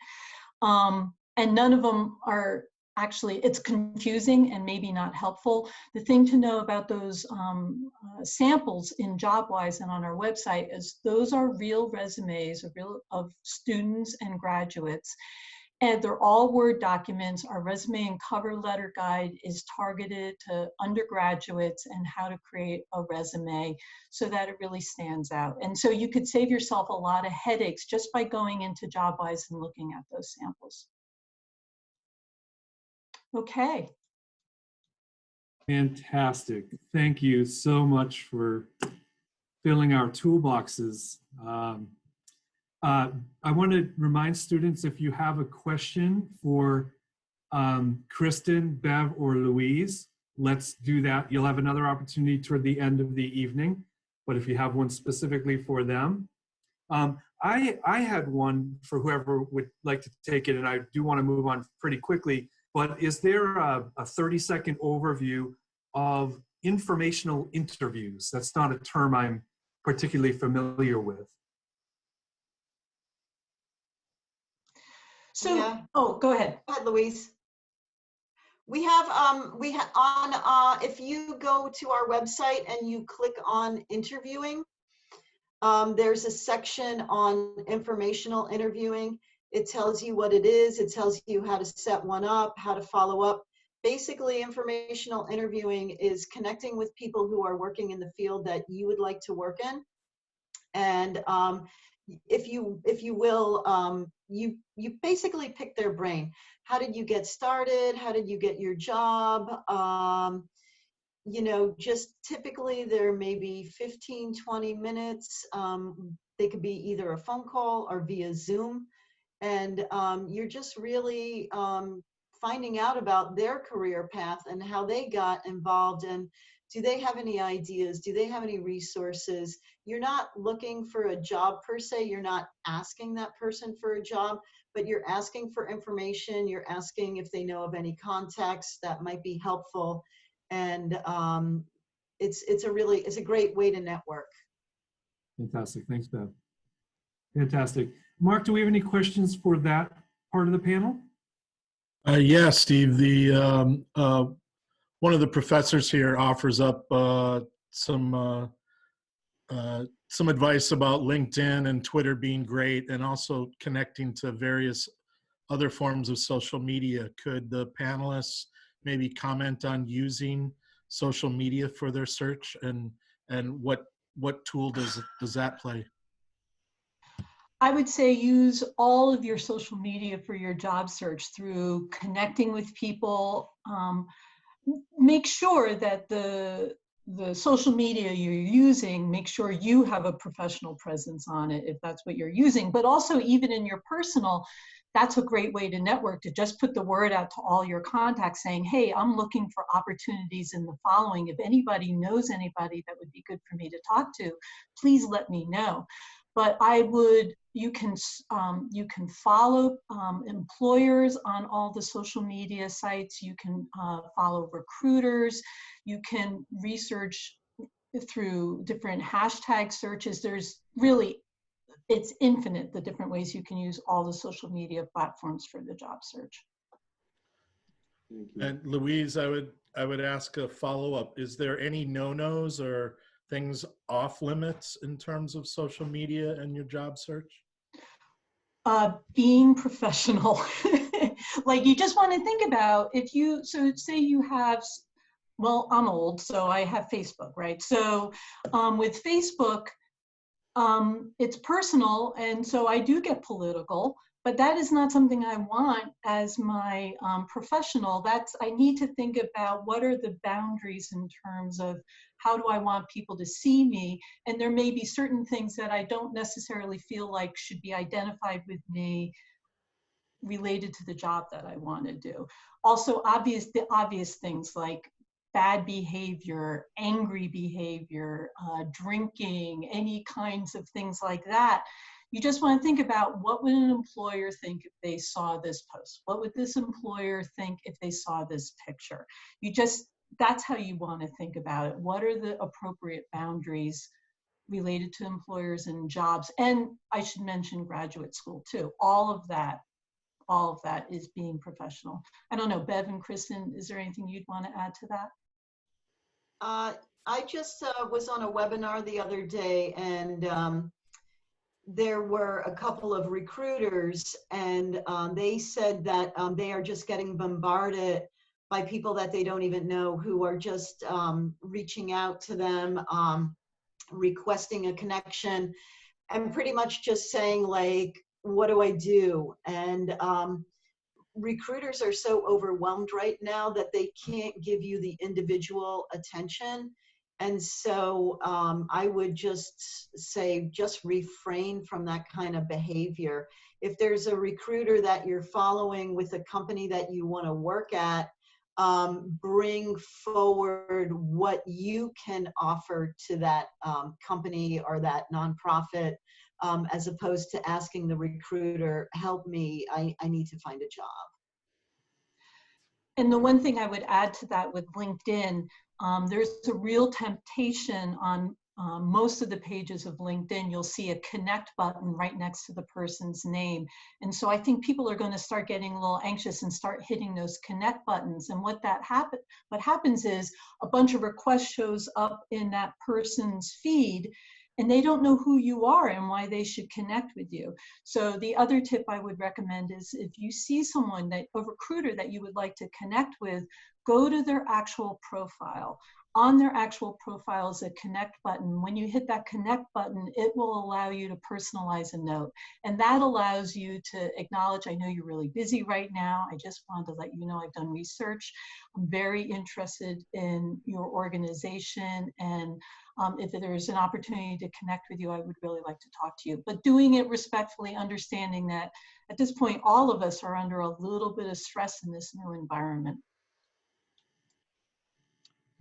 And none of them are actually, it's confusing and maybe not helpful. The thing to know about those samples in JobWise and on our website is those are real resumes of students and graduates. And they're all Word documents. Our resume and cover letter guide is targeted to undergraduates and how to create a resume so that it really stands out. And so you could save yourself a lot of headaches just by going into JobWise and looking at those samples. Okay. Fantastic. Thank you so much for filling our toolboxes. I want to remind students, if you have a question for Kristin, Bev, or Louise, let's do that. You'll have another opportunity toward the end of the evening, but if you have one specifically for them. I had one for whoever would like to take it, and I do want to move on pretty quickly, but is there a 30-second overview of informational interviews? That's not a term I'm particularly familiar with. So, Yeah. oh, go ahead. Go ahead, Louise. We have if you go to our website and you click on interviewing, there's a section on informational interviewing. It tells you what it is. It tells you how to set one up, how to follow up. Basically, informational interviewing is connecting with people who are working in the field that you would like to work in. And if you will, you basically pick their brain. How did you get started? How did you get your job? You know, just typically there may be 15, 20 minutes. They could be either a phone call or via Zoom. And you're just really finding out about their career path and how they got involved, and do they have any ideas? Do they have any resources? You're not looking for a job per se. You're not asking that person for a job, but you're asking for information. You're asking if they know of any contacts that might be helpful. And it's a great way to network. Fantastic. Thanks, Bev. Fantastic. Mark, do we have any questions for that part of the panel? Yeah, Steve. The one of the professors here offers up some advice about LinkedIn and Twitter being great, and also connecting to various other forms of social media. Could the panelists maybe comment on using social media for their search, and what tool does that play? I would say use all of your social media for your job search through connecting with people. Make sure that the social media you're using, make sure you have a professional presence on it if that's what you're using, but also even in your personal, that's a great way to network, to just put the word out to all your contacts saying, hey, I'm looking for opportunities in the following. If anybody knows anybody that would be good for me to talk to, please let me know. But you can follow employers on all the social media sites. You can follow recruiters. You can research through different hashtag searches. There's really, it's infinite, the different ways you can use all the social media platforms for the job search. Thank you. And Louise, I would ask a follow-up. Is there any no-nos or things off limits in terms of social media and your job search? Being professional. Like, you just want to think about, so say you have, well, I'm old, so I have Facebook, right? So with Facebook, it's personal, and so I do get political, but that is not something I want as my professional. I need to think about what are the boundaries in terms of how do I want people to see me, and there may be certain things that I don't necessarily feel like should be identified with me related to the job that I want to do. Also, the obvious things like bad behavior, angry behavior, drinking, any kinds of things like that. You just want to think about what would an employer think if they saw this post? What would this employer think if they saw this picture? That's how you want to think about it. What are the appropriate boundaries related to employers and jobs? And I should mention graduate school too. All of that is being professional. I don't know, Bev and Kristin, is there anything you'd want to add to that? I just was on a webinar the other day, and there were a couple of recruiters, and they said that they are just getting bombarded by people that they don't even know, who are just reaching out to them, requesting a connection, and pretty much just saying, like, what do I do? And recruiters are so overwhelmed right now that they can't give you the individual attention. And so I would just say, just refrain from that kind of behavior. If there's a recruiter that you're following with a company that you want to work at, bring forward what you can offer to that company or that nonprofit, as opposed to asking the recruiter, help me, I need to find a job. And the one thing I would add to that with LinkedIn, there's a real temptation on most of the pages of LinkedIn. You'll see a connect button right next to the person's name. And so I think people are going to start getting a little anxious and start hitting those connect buttons. And what happens is a bunch of requests shows up in that person's feed, and they don't know who you are and why they should connect with you. So the other tip I would recommend is, if you see someone, a recruiter that you would like to connect with, go to their actual profile. On their actual profile is a connect button. When you hit that connect button, it will allow you to personalize a note. And that allows you to acknowledge, I know you're really busy right now. I just wanted to let you know I've done research. I'm very interested in your organization, and if there's an opportunity to connect with you, I would really like to talk to you. But doing it respectfully, understanding that at this point, all of us are under a little bit of stress in this new environment.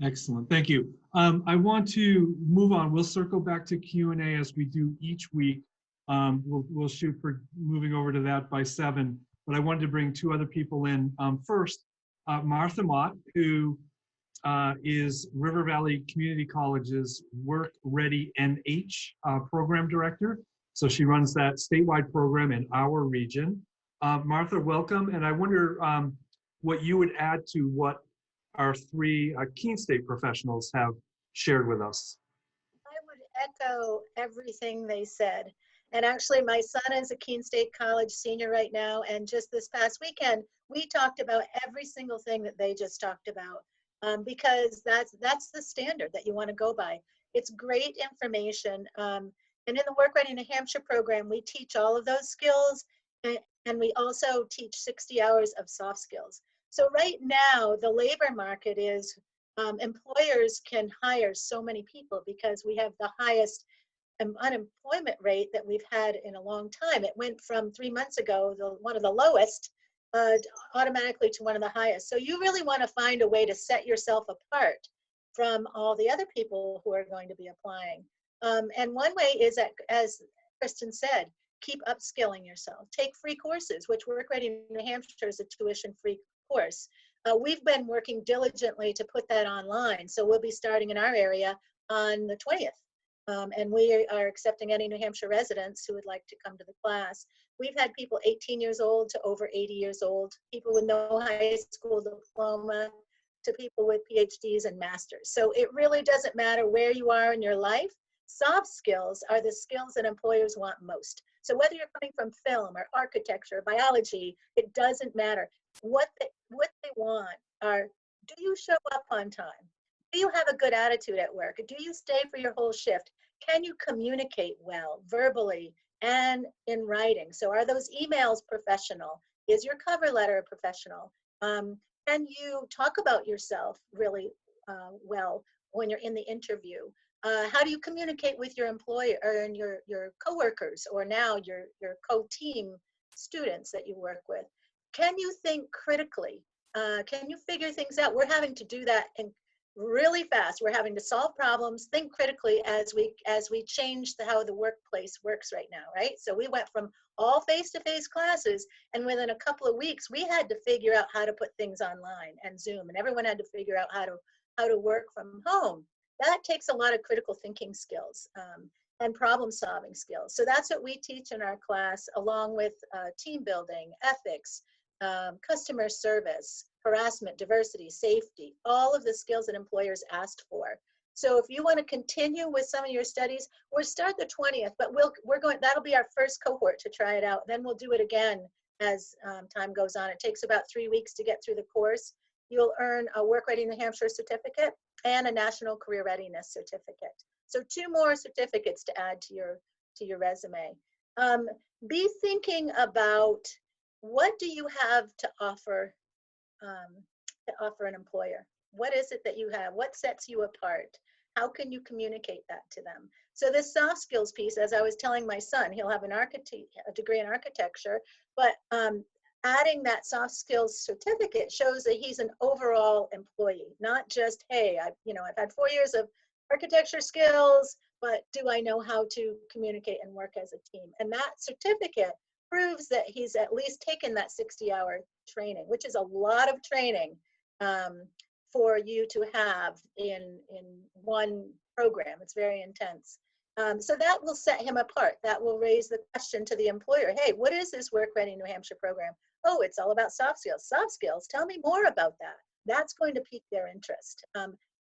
Excellent, thank you. I want to move on. We'll circle back to Q&A as we do each week. We'll shoot for moving over to that by 7, but I wanted to bring 2 other people in. First, Martha Mott, who is River Valley Community College's WorkReadyNH program director. So she runs that statewide program in our region. Martha, welcome. And I wonder what you would add to what our 3 Keene State professionals have shared with us. I would echo everything they said. And actually, my son is a Keene State College senior right now. And just this past weekend, we talked about every single thing that they just talked about. Because that's the standard that you want to go by. It's great information. And in the WorkReadyNH program, we teach all of those skills, and we also teach 60 hours of soft skills. So right now, the labor market is, employers can hire so many people because we have the highest unemployment rate that we've had in a long time. It went from 3 months ago, one of the lowest, automatically to one of the highest. So you really want to find a way to set yourself apart from all the other people who are going to be applying. And one way is that, as Kristin said, keep upskilling yourself. Take free courses, which WorkReadyNH is a tuition-free course. We've been working diligently to put that online. So we'll be starting in our area on the 20th. And we are accepting any New Hampshire residents who would like to come to the class. We've had people 18 years old to over 80 years old, people with no high school diploma to people with PhDs and masters. So it really doesn't matter where you are in your life. Soft skills are the skills that employers want most. So whether you're coming from film or architecture, or biology, it doesn't matter. What they want are, do you show up on time? Do you have a good attitude at work? Do you stay for your whole shift? can you communicate well, verbally and in writing? So are those emails professional? Is your cover letter professional? Can you talk about yourself really well when you're in the interview? How do you communicate with your employer and your coworkers, or now your co-team students that you work with? Can you think critically? Can you figure things out? We're having to do that really fast. We're having to solve problems, think critically as we change how the workplace works right now, right? So we went from all face-to-face classes, and within a couple of weeks, we had to figure out how to put things online and Zoom, and everyone had to figure out how to work from home. That takes a lot of critical thinking skills and problem-solving skills. So that's what we teach in our class, along with team building, ethics, customer service, harassment, diversity, safety, all of the skills that employers asked for. So if you want to continue with some of your studies, we'll start the 20th, but that'll be our first cohort to try it out. Then we'll do it again as time goes on. It takes about 3 weeks to get through the course. You'll earn a Work Ready New Hampshire certificate and a National Career Readiness certificate. So 2 more certificates to add to your resume. Be thinking about, what do you have to offer an employer? What is it that you have? What sets you apart? How can you communicate that to them? So this soft skills piece, as I was telling my son, he'll have a degree in architecture, but adding that soft skills certificate shows that he's an overall employee, not just, hey, I've had 4 years of architecture skills, but do I know how to communicate and work as a team? And that certificate proves that he's at least taken that 60-hour training, which is a lot of training for you to have in one program. It's very intense. So that will set him apart. That will raise the question to the employer, hey, what is this Work Ready New Hampshire program? Oh, it's all about soft skills. Soft skills, tell me more about that. That's going to pique their interest.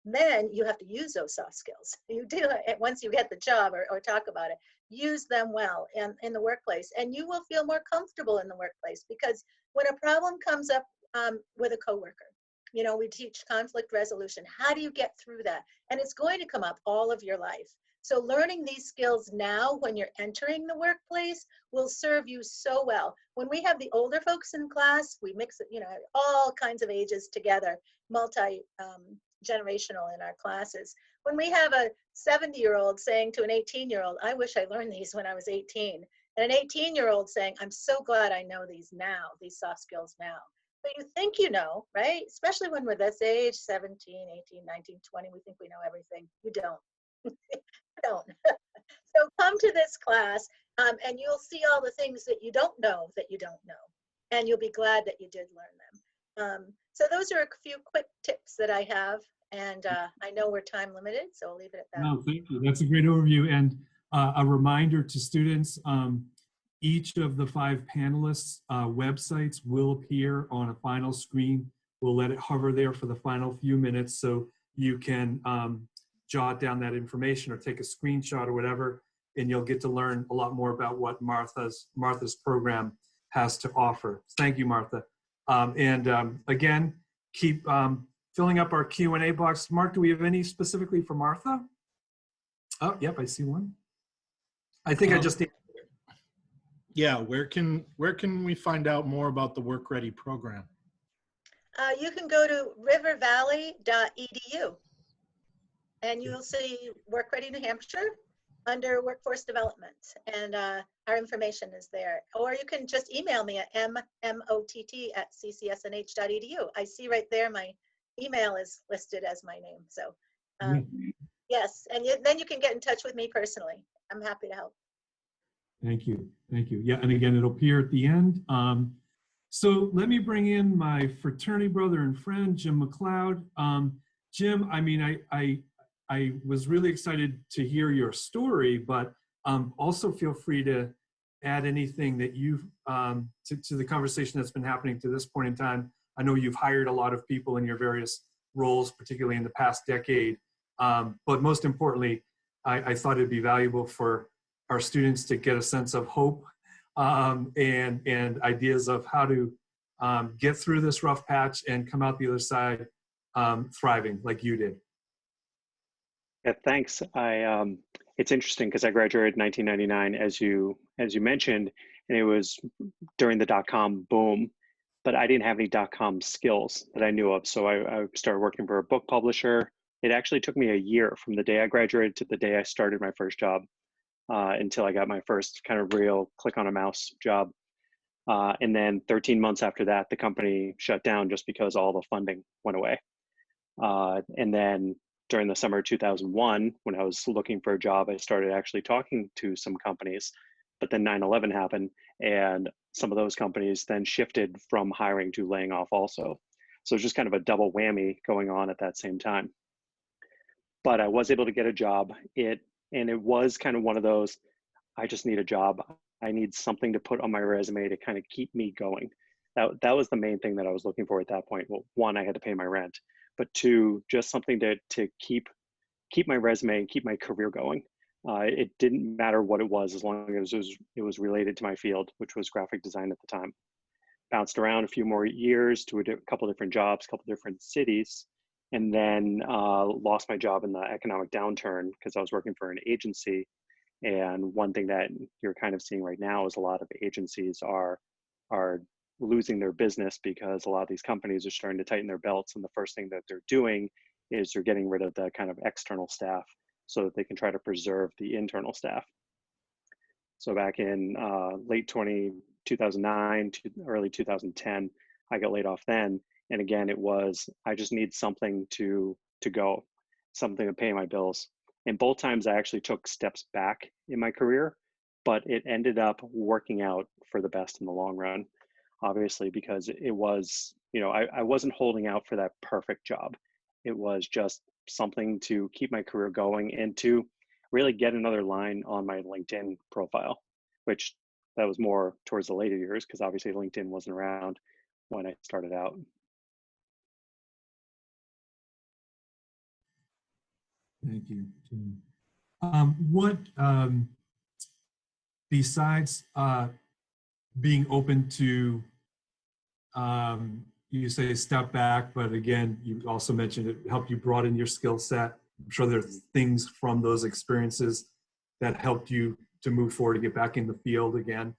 Then you have to use those soft skills. You do it once you get the job or talk about it. Use them well in the workplace, and you will feel more comfortable in the workplace, because when a problem comes up with a coworker, we teach conflict resolution. How do you get through that? And it's going to come up all of your life. So learning these skills now when you're entering the workplace will serve you so well. When we have the older folks in class, we mix it, all kinds of ages together, multi-generational in our classes. When we have a 70-year-old saying to an 18-year-old, I wish I learned these when I was 18, and an 18-year-old saying, I'm so glad I know these now, these soft skills now. But you think you know, right? Especially when we're this age, 17, 18, 19, 20, we think we know everything. You don't. You don't. So come to this class and you'll see all the things that you don't know, and you'll be glad that you did learn them. So those are a few quick tips that I have, and I know we're time limited, so I'll leave it at that. No, thank you. That's a great overview. And a reminder to students, each of the 5 panelists' websites will appear on a final screen. We'll let it hover there for the final few minutes so you can jot down that information or take a screenshot or whatever, and you'll get to learn a lot more about what Martha's program has to offer. Thank you, Martha. Again, keep filling up our Q&A box. Mark, do we have any specifically for Martha? Oh, yep, I see one. I think I just need. Yeah, where can we find out more about the Work Ready program? You can go to rivervalley.edu, and you'll see Work Ready New Hampshire under Workforce Development, and our information is there. Or you can just email me at mmott@ccsnh.edu. I see right there my email is listed as my name. So yes, and then you can get in touch with me personally. I'm happy to help. Thank you. Thank you. Yeah, and again, it'll appear at the end. So let me bring in my fraternity brother and friend, Jim McLeod. Jim, I mean, I was really excited to hear your story, but also feel free to add anything that you've, to the conversation that's been happening to this point in time. I know you've hired a lot of people in your various roles, particularly in the past decade. But most importantly, I thought it'd be valuable for our students to get a sense of hope and ideas of how to get through this rough patch and come out the other side thriving like you did. Yeah, thanks. it's interesting because I graduated in 1999, as you mentioned, and it was during the dot-com boom, but I didn't have any dot-com skills that I knew of. So I started working for a book publisher. It actually took me a year from the day I graduated to the day I started my first job until I got my first kind of real click on a mouse job. And then 13 months after that, the company shut down just because all the funding went away. And then during the summer of 2001, when I was looking for a job, I started actually talking to some companies, but then 9/11 happened and some of those companies then shifted from hiring to laying off also. So it's just kind of a double whammy going on at that same time. But I was able to get a job. And it was kind of one of those, I just need a job. I need something to put on my resume to kind of keep me going. That was the main thing that I was looking for at that point. Well, one, I had to pay my rent, but two, just something to keep my resume and keep my career going. It didn't matter what it was, as long as it was related to my field, which was graphic design at the time. Bounced around a few more years to a couple different jobs, a couple different cities, and then lost my job in the economic downturn because I was working for an agency. And one thing that you're kind of seeing right now is a lot of agencies are losing their business because a lot of these companies are starting to tighten their belts. And the first thing that they're doing is they're getting rid of the kind of external staff so that they can try to preserve the internal staff. So back in late 2009 to early 2010, I got laid off then. And again, it was, I just need something to go, something to pay my bills. And both times I actually took steps back in my career, but it ended up working out for the best in the long run, obviously, because it was, I wasn't holding out for that perfect job. It was just something to keep my career going and to really get another line on my LinkedIn profile, which that was more towards the later years because obviously LinkedIn wasn't around when I started out. Thank you, Jim. What, besides being open to, you say step back, but again, you also mentioned it helped you broaden your skill set. I'm sure there's things from those experiences that helped you to move forward to get back in the field again.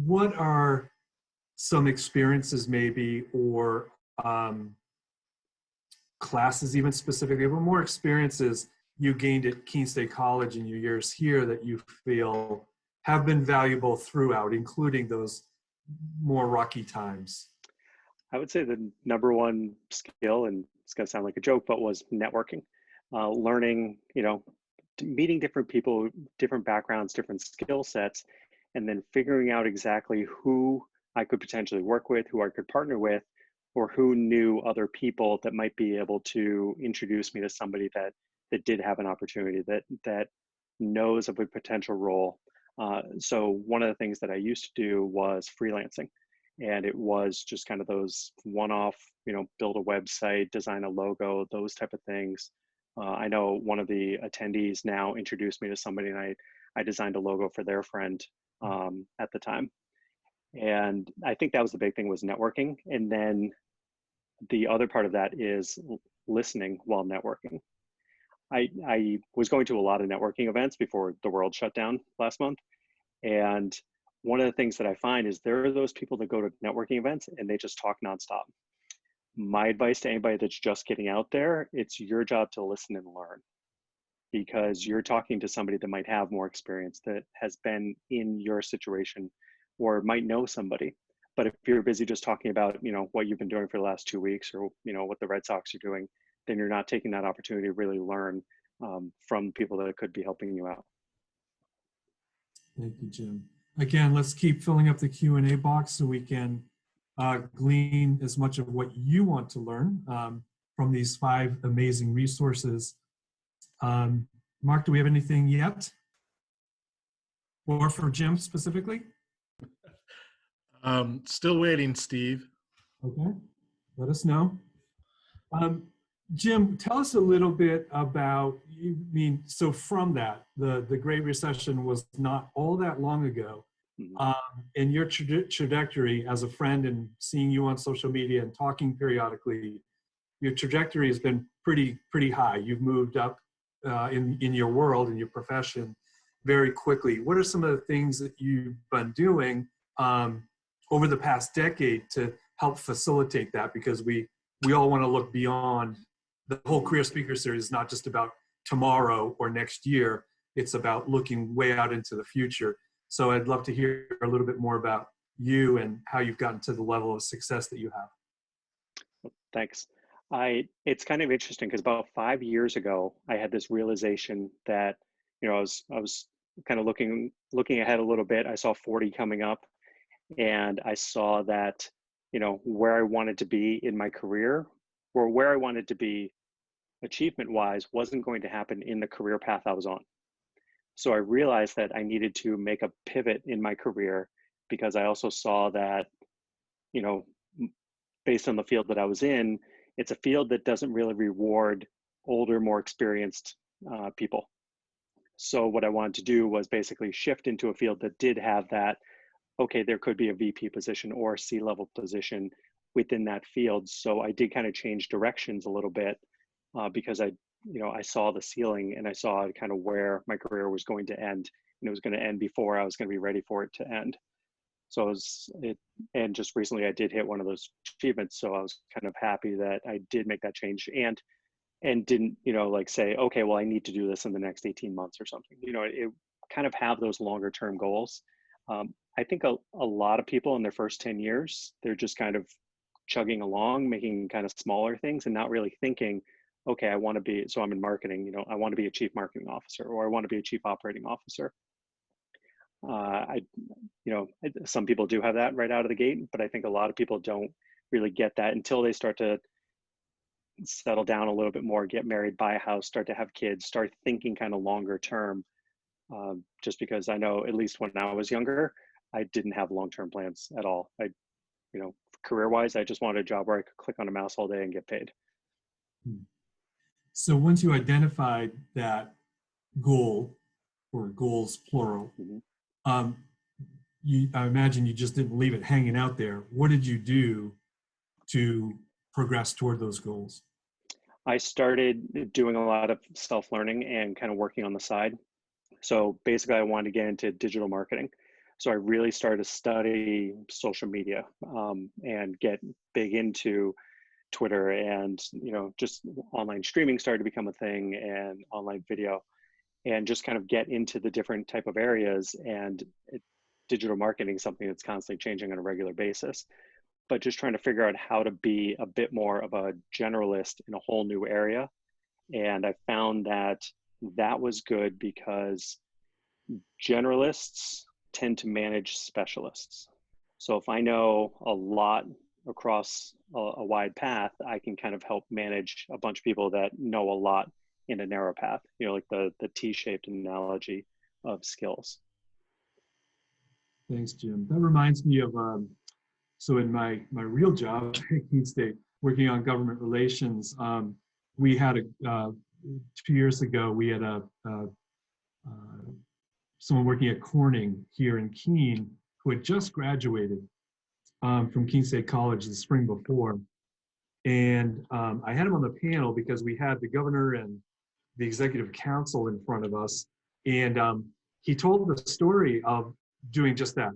What are some experiences maybe, or classes even specifically, but more experiences you gained at Keene State College in your years here that you feel have been valuable throughout, including those more rocky times? I would say the number one skill, and it's going to sound like a joke, but was networking, learning, meeting different people, different backgrounds, different skill sets, and then figuring out exactly who I could potentially work with, who I could partner with, or who knew other people that might be able to introduce me to somebody that did have an opportunity, that knows of a potential role. So one of the things that I used to do was freelancing. And it was just kind of those one-off, build a website, design a logo, those type of things. I know one of the attendees now introduced me to somebody, and I designed a logo for their friend at the time. And I think that was the big thing, was networking. And then the other part of that is listening while networking. I was going to a lot of networking events before the world shut down last month. And one of the things that I find is there are those people that go to networking events and they just talk nonstop. My advice to anybody that's just getting out there, it's your job to listen and learn, because you're talking to somebody that might have more experience, that has been in your situation, or might know somebody. But if you're busy just talking about, what you've been doing for the last 2 weeks, or, what the Red Sox are doing, then you're not taking that opportunity to really learn from people that could be helping you out. Thank you, Jim. Again, let's keep filling up the Q&A box so we can glean as much of what you want to learn from these 5 amazing resources. Mark, do we have anything yet? Or for Jim specifically? Still waiting, Steve. Okay, let us know. Jim, tell us a little bit about, so from that, the Great Recession was not all that long ago. And your trajectory as a friend, and seeing you on social media and talking periodically, your trajectory has been pretty high. You've moved up in your world, in your profession, very quickly. What are some of the things that you've been doing over the past decade to help facilitate that? Because we all want to look beyond. The whole Career Speaker Series is not just about tomorrow or next year. It's about looking way out into the future. So I'd love to hear a little bit more about you and how you've gotten to the level of success that you have. Thanks. It's kind of interesting because about 5 years ago, I had this realization that, I was kind of looking ahead a little bit. I saw 40 coming up, and I saw that, where I wanted to be in my career, or where I wanted to be achievement-wise, wasn't going to happen in the career path I was on. So I realized that I needed to make a pivot in my career, because I also saw that, based on the field that I was in, it's a field that doesn't really reward older, more experienced people. So what I wanted to do was basically shift into a field that did have that, okay, there could be a VP position or a C-level position within that field. So I did kind of change directions a little bit because I saw the ceiling, and I saw kind of where my career was going to end, and it was going to end before I was going to be ready for it to end. So and just recently I did hit one of those achievements. So I was kind of happy that I did make that change and didn't, say, okay, well, I need to do this in the next 18 months or something. It kind of have those longer term goals. I think a lot of people in their first 10 years, they're just kind of chugging along, making kind of smaller things and not really thinking, okay, I want to be, so I'm in marketing, I want to be a chief marketing officer, or I want to be a chief operating officer. Some people do have that right out of the gate, but I think a lot of people don't really get that until they start to settle down a little bit more, get married, buy a house, start to have kids, start thinking kind of longer term. Just because I know, at least when I was younger, I didn't have long-term plans at all. Career-wise, I just wanted a job where I could click on a mouse all day and get paid. So once you identified that goal, or goals plural, I imagine you just didn't leave it hanging out there. What did you do to progress toward those goals? I started doing a lot of self-learning and kind of working on the side. So basically, I wanted to get into digital marketing. So I really started to study social media and get big into Twitter, and just online streaming started to become a thing, and online video, and just kind of get into the different type of areas. And digital marketing is something that's constantly changing on a regular basis, but just trying to figure out how to be a bit more of a generalist in a whole new area. And I found that was good because generalists tend to manage specialists. So if I know a lot across a wide path, I can kind of help manage a bunch of people that know a lot in a narrow path, like the T-shaped analogy of skills. Thanks, Jim. That reminds me of, so in my real job at Keene State, working on government relations, we had 2 years ago, we had someone working at Corning here in Keene who had just graduated from Keene State College the spring before. And I had him on the panel because we had the governor and the executive council in front of us. And he told the story of doing just that,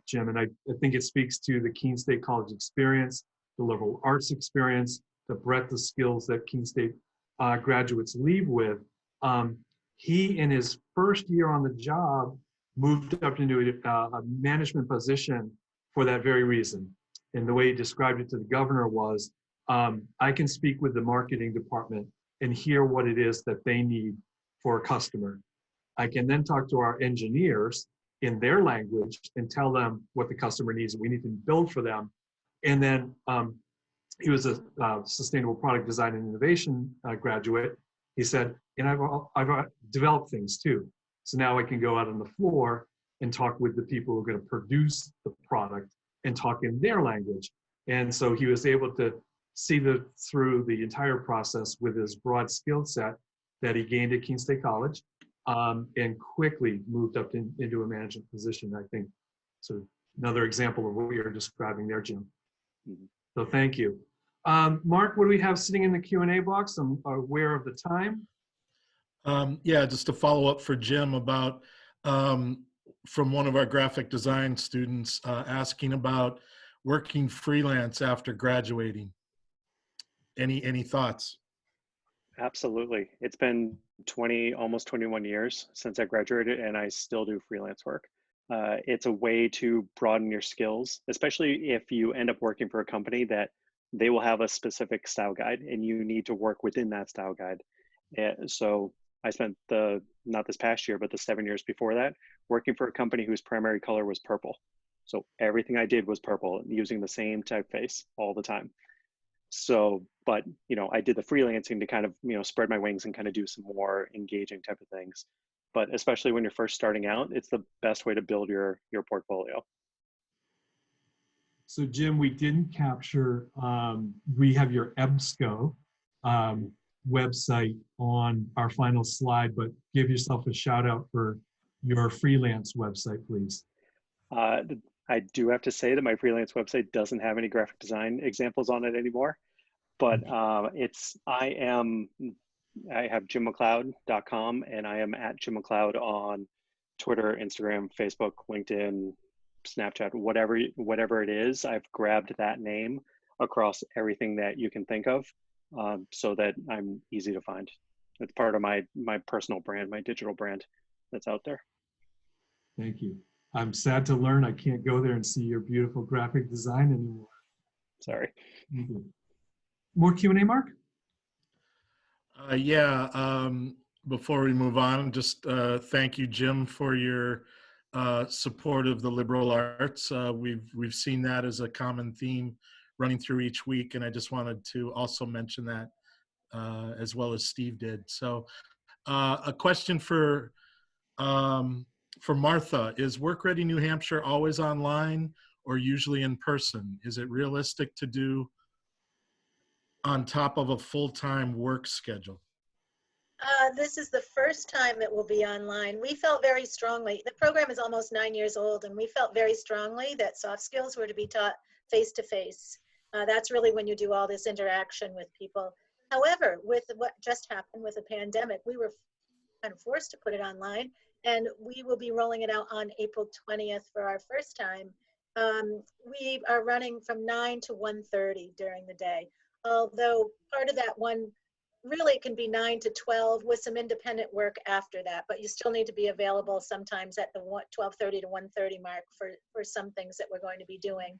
Jim. And I think it speaks to the Keene State College experience, the liberal arts experience, the breadth of skills that Keene State graduates leave with. He, in his first year on the job, moved up into a management position for that very reason. And the way he described it to the governor was, I can speak with the marketing department and hear what it is that they need for a customer. I can then talk to our engineers in their language and tell them what the customer needs and we need to build for them. And then he was a sustainable product design and innovation graduate. He said, and I've developed things too. So now I can go out on the floor and talk with the people who are going to produce the product and talk in their language. And so he was able to see through the entire process with his broad skill set that he gained at Keene State College, and quickly moved up into a management position. I think so. Another example of what you're describing there, Jim. So thank you. Mark, what do we have sitting in the Q&A box? I'm aware of the time. Yeah, just to follow up for Jim about from one of our graphic design students asking about working freelance after graduating. Any thoughts? Absolutely. It's been almost 21 years since I graduated, and I still do freelance work. It's a way to broaden your skills, especially if you end up working for a company that they will have a specific style guide and you need to work within that style guide. So I spent not this past year, but the 7 years before that, working for a company whose primary color was purple. So everything I did was purple, using the same typeface all the time. So, but, I did the freelancing to kind of, spread my wings and kind of do some more engaging type of things. But especially when you're first starting out, it's the best way to build your portfolio. So Jim, we didn't capture, we have your EBSCO website on our final slide, but give yourself a shout out for your freelance website, please. I do have to say that my freelance website doesn't have any graphic design examples on it anymore, but I have jimmcleod.com, and I am at Jim McLeod on Twitter, Instagram, Facebook, LinkedIn, Snapchat, whatever it is. I've grabbed that name across everything that you can think of, so that I'm easy to find. It's part of my personal brand, my digital brand that's out there. Thank you. I'm sad to learn I can't go there and see your beautiful graphic design anymore. Sorry. More Q&A, Mark? Yeah, before we move on, just thank you, Jim, for your support of the liberal arts. We've seen that as a common theme running through each week, and I just wanted to also mention that as well as Steve did. So a question for Martha: is Work Ready New Hampshire always online or usually in person? Is it realistic to do on top of a full-time work schedule? This is the first time it will be online. We felt very strongly, the program is almost 9 years old, and we felt very strongly that soft skills were to be taught face-to-face. That's really when you do all this interaction with people. However, with what just happened with the pandemic, we were kind of forced to put it online, and we will be rolling it out on April 20th for our first time. We are running from 9 to 1:30 during the day, although part of that one really can be 9 to 12 with some independent work after that, but you still need to be available sometimes at the 12:30 to 1:30 mark for some things that we're going to be doing.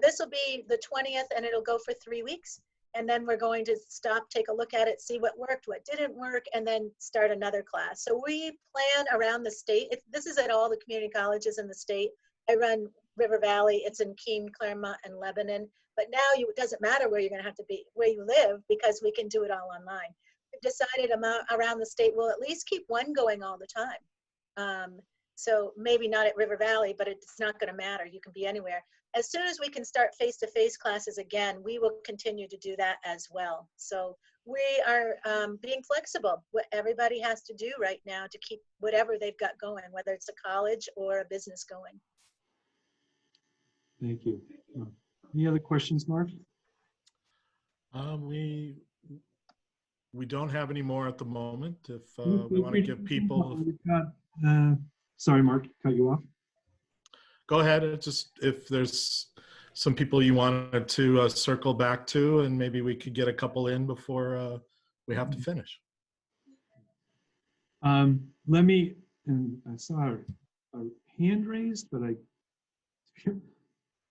This will be the 20th, and it'll go for 3 weeks. And then we're going to stop, take a look at it, see what worked, what didn't work, and then start another class. So we plan around the state. This is at all the community colleges in the state. I run River Valley. It's in Keene, Claremont, and Lebanon. But now it doesn't matter where you're going to have to be, where you live, because we can do it all online. We've decided around the state we'll at least keep one going all the time. So maybe not at River Valley, but it's not going to matter. You can be anywhere. As soon as we can start face-to-face classes again, we will continue to do that as well. So we are being flexible. What everybody has to do right now to keep whatever they've got going, whether it's a college or a business going. Thank you. Any other questions, Mark? We don't have any more at the moment. If we want to give people... Sorry, Mark, cut you off. Go ahead. It's just if there's some people you wanted to circle back to, and maybe we could get a couple in before we have to finish. Let me, and I saw a hand raised, but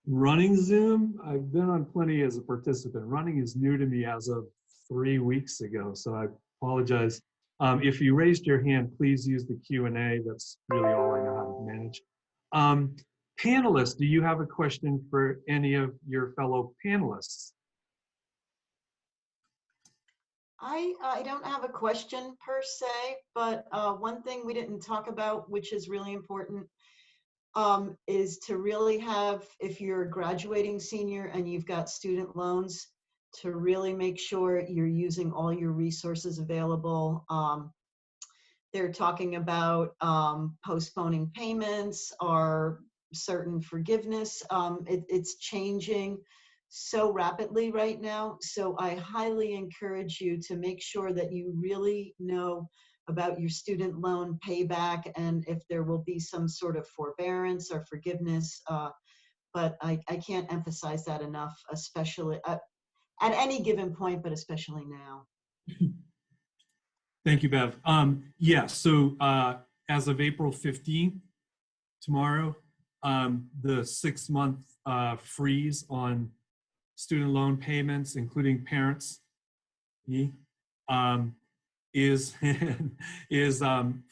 running Zoom, I've been on plenty as a participant. Running is new to me as of 3 weeks ago, so I apologize. If you raised your hand, please use the Q&A. That's really all I know how to manage. Panelists, do you have a question for any of your fellow panelists? I don't have a question per se, but one thing we didn't talk about, which is really important, is to really have, if you're a graduating senior and you've got student loans, to really make sure you're using all your resources available. They're talking about postponing payments or certain forgiveness. It's changing so rapidly right now. So I highly encourage you to make sure that you really know about your student loan payback and if there will be some sort of forbearance or forgiveness. But I can't emphasize that enough, especially at any given point, but especially now. Thank you, Bev. Yeah, so as of April 15th, tomorrow, the 6-month freeze on student loan payments, including parents, is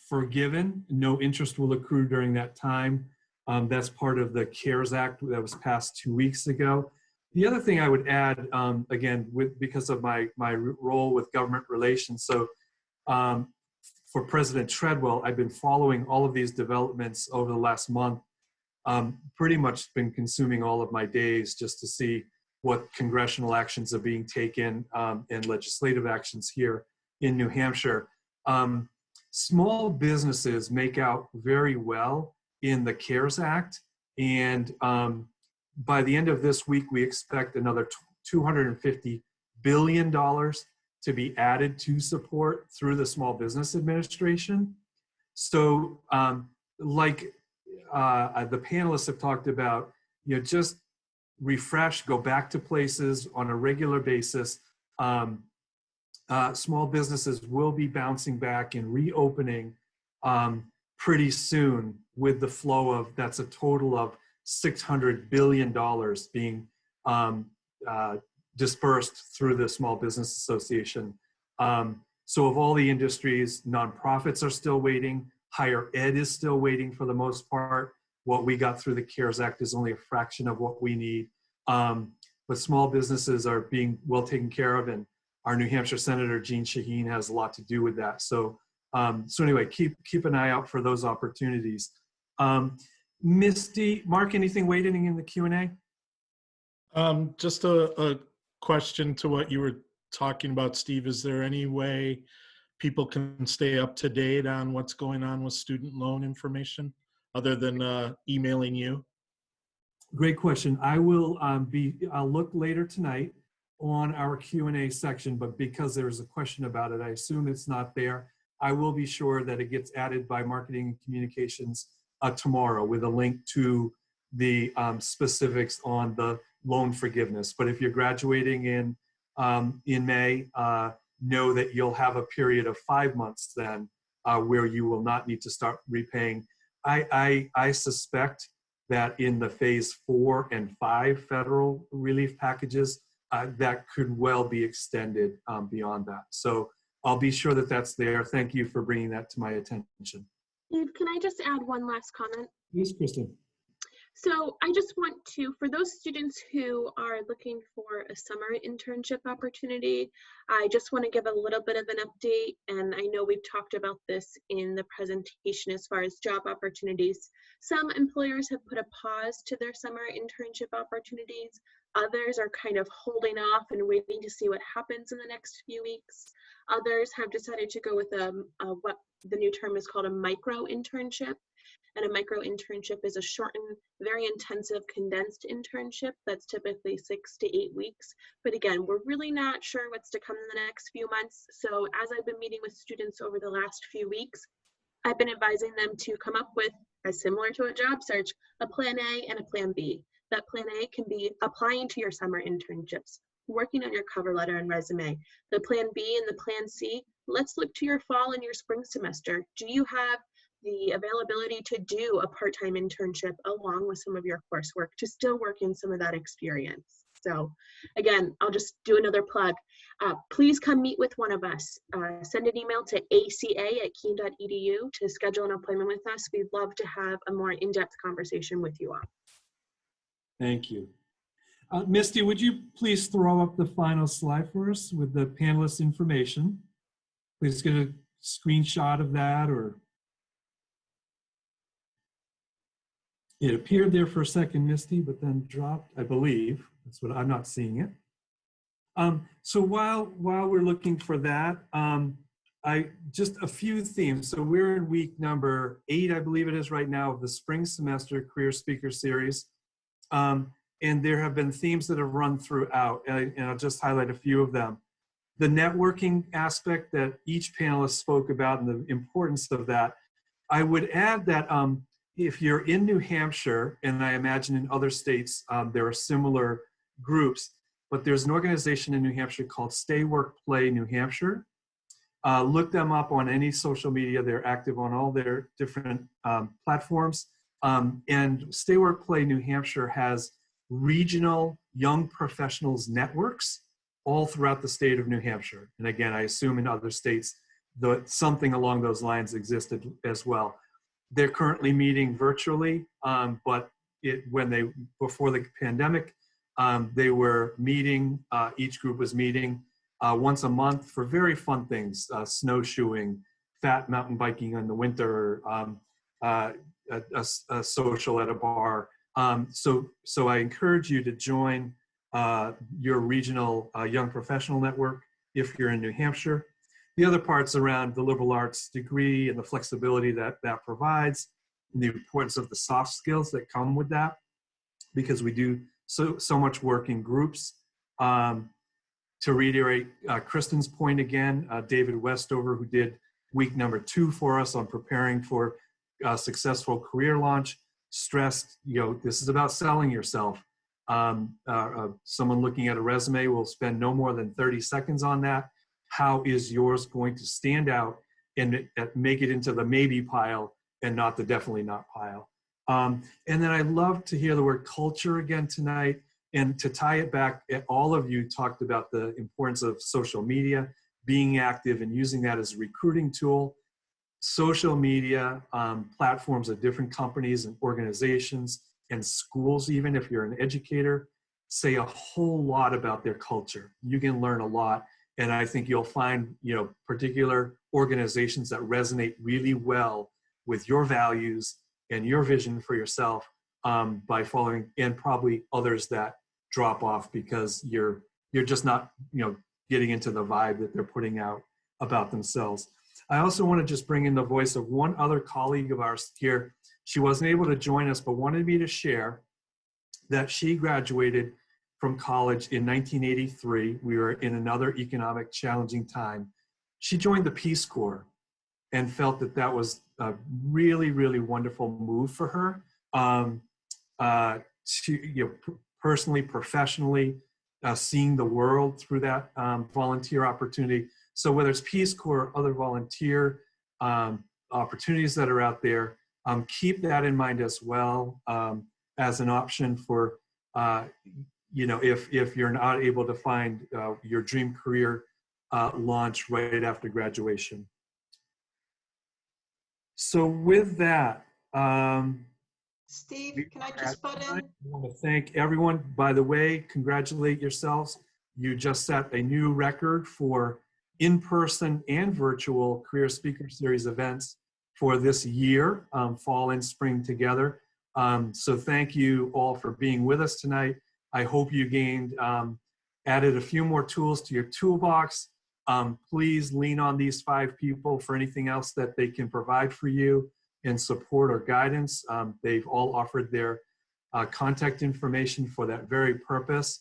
forgiven. No interest will accrue during that time. That's part of the CARES Act that was passed 2 weeks ago. The other thing I would add, again, because of my role with government relations, so for President Treadwell, I've been following all of these developments over the last month. Pretty much been consuming all of my days just to see what congressional actions are being taken and legislative actions here in New Hampshire. Small businesses make out very well in the CARES Act, and by the end of this week, we expect another $250 billion to be added to support through the Small Business Administration. So like the panelists have talked about, just refresh, go back to places on a regular basis. Small businesses will be bouncing back and reopening pretty soon with the flow of, that's a total of $600 billion being dispersed through the Small Business Association. So of all the industries, nonprofits are still waiting. Higher ed is still waiting for the most part. What we got through the CARES Act is only a fraction of what we need. But small businesses are being well taken care of, and our New Hampshire Senator Jean Shaheen has a lot to do with that. So, so anyway, keep an eye out for those opportunities. Misty, Mark, anything waiting in the Q&A? Just a question to what you were talking about, Steve. Is there any way people can stay up to date on what's going on with student loan information other than emailing you? Great question. I will I'll look later tonight on our Q&A section, but because there's a question about it, I assume it's not there. I will be sure that it gets added by Marketing and Communications tomorrow with a link to the specifics on the loan forgiveness. But if you're graduating in May, know that you'll have a period of 5 months then where you will not need to start repaying. I suspect that in the phase 4 and 5 federal relief packages, that could well be extended beyond that. So I'll be sure that that's there. Thank you for bringing that to my attention. Steve, can I just add one last comment? Yes, Kristin. So I just want to, for those students who are looking for a summer internship opportunity, I just want to give a little bit of an update. And I know we've talked about this in the presentation as far as job opportunities. Some employers have put a pause to their summer internship opportunities. Others are kind of holding off and waiting to see what happens in the next few weeks. Others have decided to go with what the new term is called a micro internship. And a micro internship is a shortened, very intensive, condensed internship that's typically 6 to 8 weeks. But again, we're really not sure what's to come in the next few months. So as I've been meeting with students over the last few weeks, I've been advising them to come up with, as similar to a job search, a plan A and a plan B. That plan A can be applying to your summer internships, working on your cover letter and resume. The plan B and the plan C, let's look to your fall and your spring semester. Do you have the availability to do a part-time internship along with some of your coursework to still work in some of that experience? So again, I'll just do another plug. Please come meet with one of us. Send an email to aca@keene.edu to schedule an appointment with us. We'd love to have a more in-depth conversation with you all. Thank you. Misty, would you please throw up the final slide for us with the panelists' information? Please get a screenshot of that, or it appeared there for a second, Misty, but then dropped, I believe. That's what I'm not seeing it. So while we're looking for that, just a few themes. So we're in week number 8, I believe it is right now, of the spring semester career speaker series. And there have been themes that have run throughout, and I'll just highlight a few of them. the networking aspect that each panelist spoke about and the importance of that, I would add that if you're in New Hampshire, and I imagine in other states there are similar groups, but there's an organization in New Hampshire called Stay Work Play New Hampshire. Look them up on any social media. They're active on all their different platforms. And Stay Work Play New Hampshire has regional young professionals networks all throughout the state of New Hampshire. And again, I assume in other states, something along those lines existed as well. They're currently meeting virtually, but before the pandemic, they were meeting, each group was meeting once a month for very fun things, snowshoeing, fat mountain biking in the winter, a social at a bar. So I encourage you to join your regional young professional network if you're in New Hampshire. The other parts around the liberal arts degree and the flexibility that that provides, and the importance of the soft skills that come with that, because we do so much work in groups. To reiterate Kristin's point again, David Westover, who did week number 2 for us on preparing for a successful career launch, stressed, this is about selling yourself. Someone looking at a resume will spend no more than 30 seconds on that. How is yours going to stand out and make it into the maybe pile and not the definitely not pile? And then I love to hear the word culture again tonight. And to tie it back, all of you talked about the importance of social media, being active and using that as a recruiting tool. Social media platforms of different companies and organizations and schools, even if you're an educator, say a whole lot about their culture. You can learn a lot. And I think you'll find, particular organizations that resonate really well with your values and your vision for yourself by following, and probably others that drop off because you're just not, getting into the vibe that they're putting out about themselves. I also want to just bring in the voice of one other colleague of ours here. She wasn't able to join us, but wanted me to share that she graduated from college in 1983. We were in another economic challenging time. She joined the Peace Corps and felt that that was a really, really wonderful move for her. Personally, professionally, seeing the world through that volunteer opportunity. So whether it's Peace Corps or other volunteer opportunities that are out there, keep that in mind as well as an option for, if you're not able to find your dream career launch right after graduation. So with that, Steve, can I just butt in? I want to thank everyone. By the way, congratulate yourselves. You just set a new record for in-person and virtual Career Speaker Series events for this year, fall and spring together. So thank you all for being with us tonight. I hope you gained, added a few more tools to your toolbox. Please lean on these 5 people for anything else that they can provide for you in support or guidance. They've all offered their contact information for that very purpose.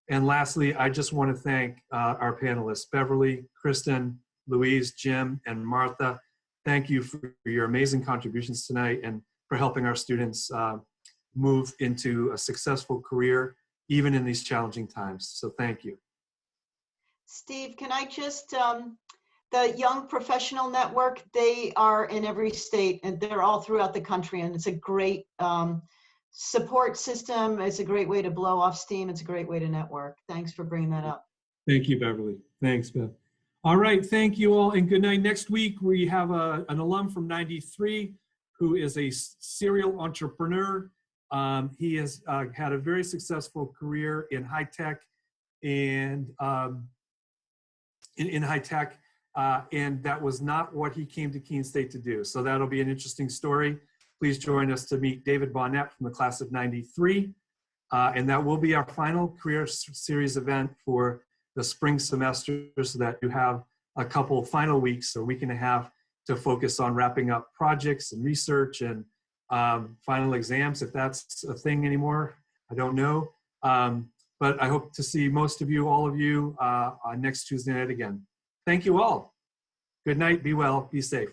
And lastly, I just want to thank our panelists, Beverly, Kristin, Louise, Jim, and Martha. Thank you for your amazing contributions tonight and for helping our students move into a successful career, even in these challenging times. So thank you. Steve, can I just, the Young Professional Network, they are in every state and they're all throughout the country, and it's a great support system. It's a great way to blow off steam. It's a great way to network. Thanks for bringing that up. Thank you, Beverly. Thanks, Beth. All right, thank you all and good night. Next week, we have an alum from 93 who is a serial entrepreneur. He has had a very successful career in high tech and in high tech. And that was not what he came to Keene State to do. So that'll be an interesting story. Please join us to meet David Bonnet from the class of 93. And that will be our final career series event for the spring semester, so that you have a couple final weeks or week and a half to focus on wrapping up projects and research and final exams, if that's a thing anymore. I don't know. but I hope to see most of you, all of you, on next Tuesday night again. Thank you all. Good night. Be well. Be safe.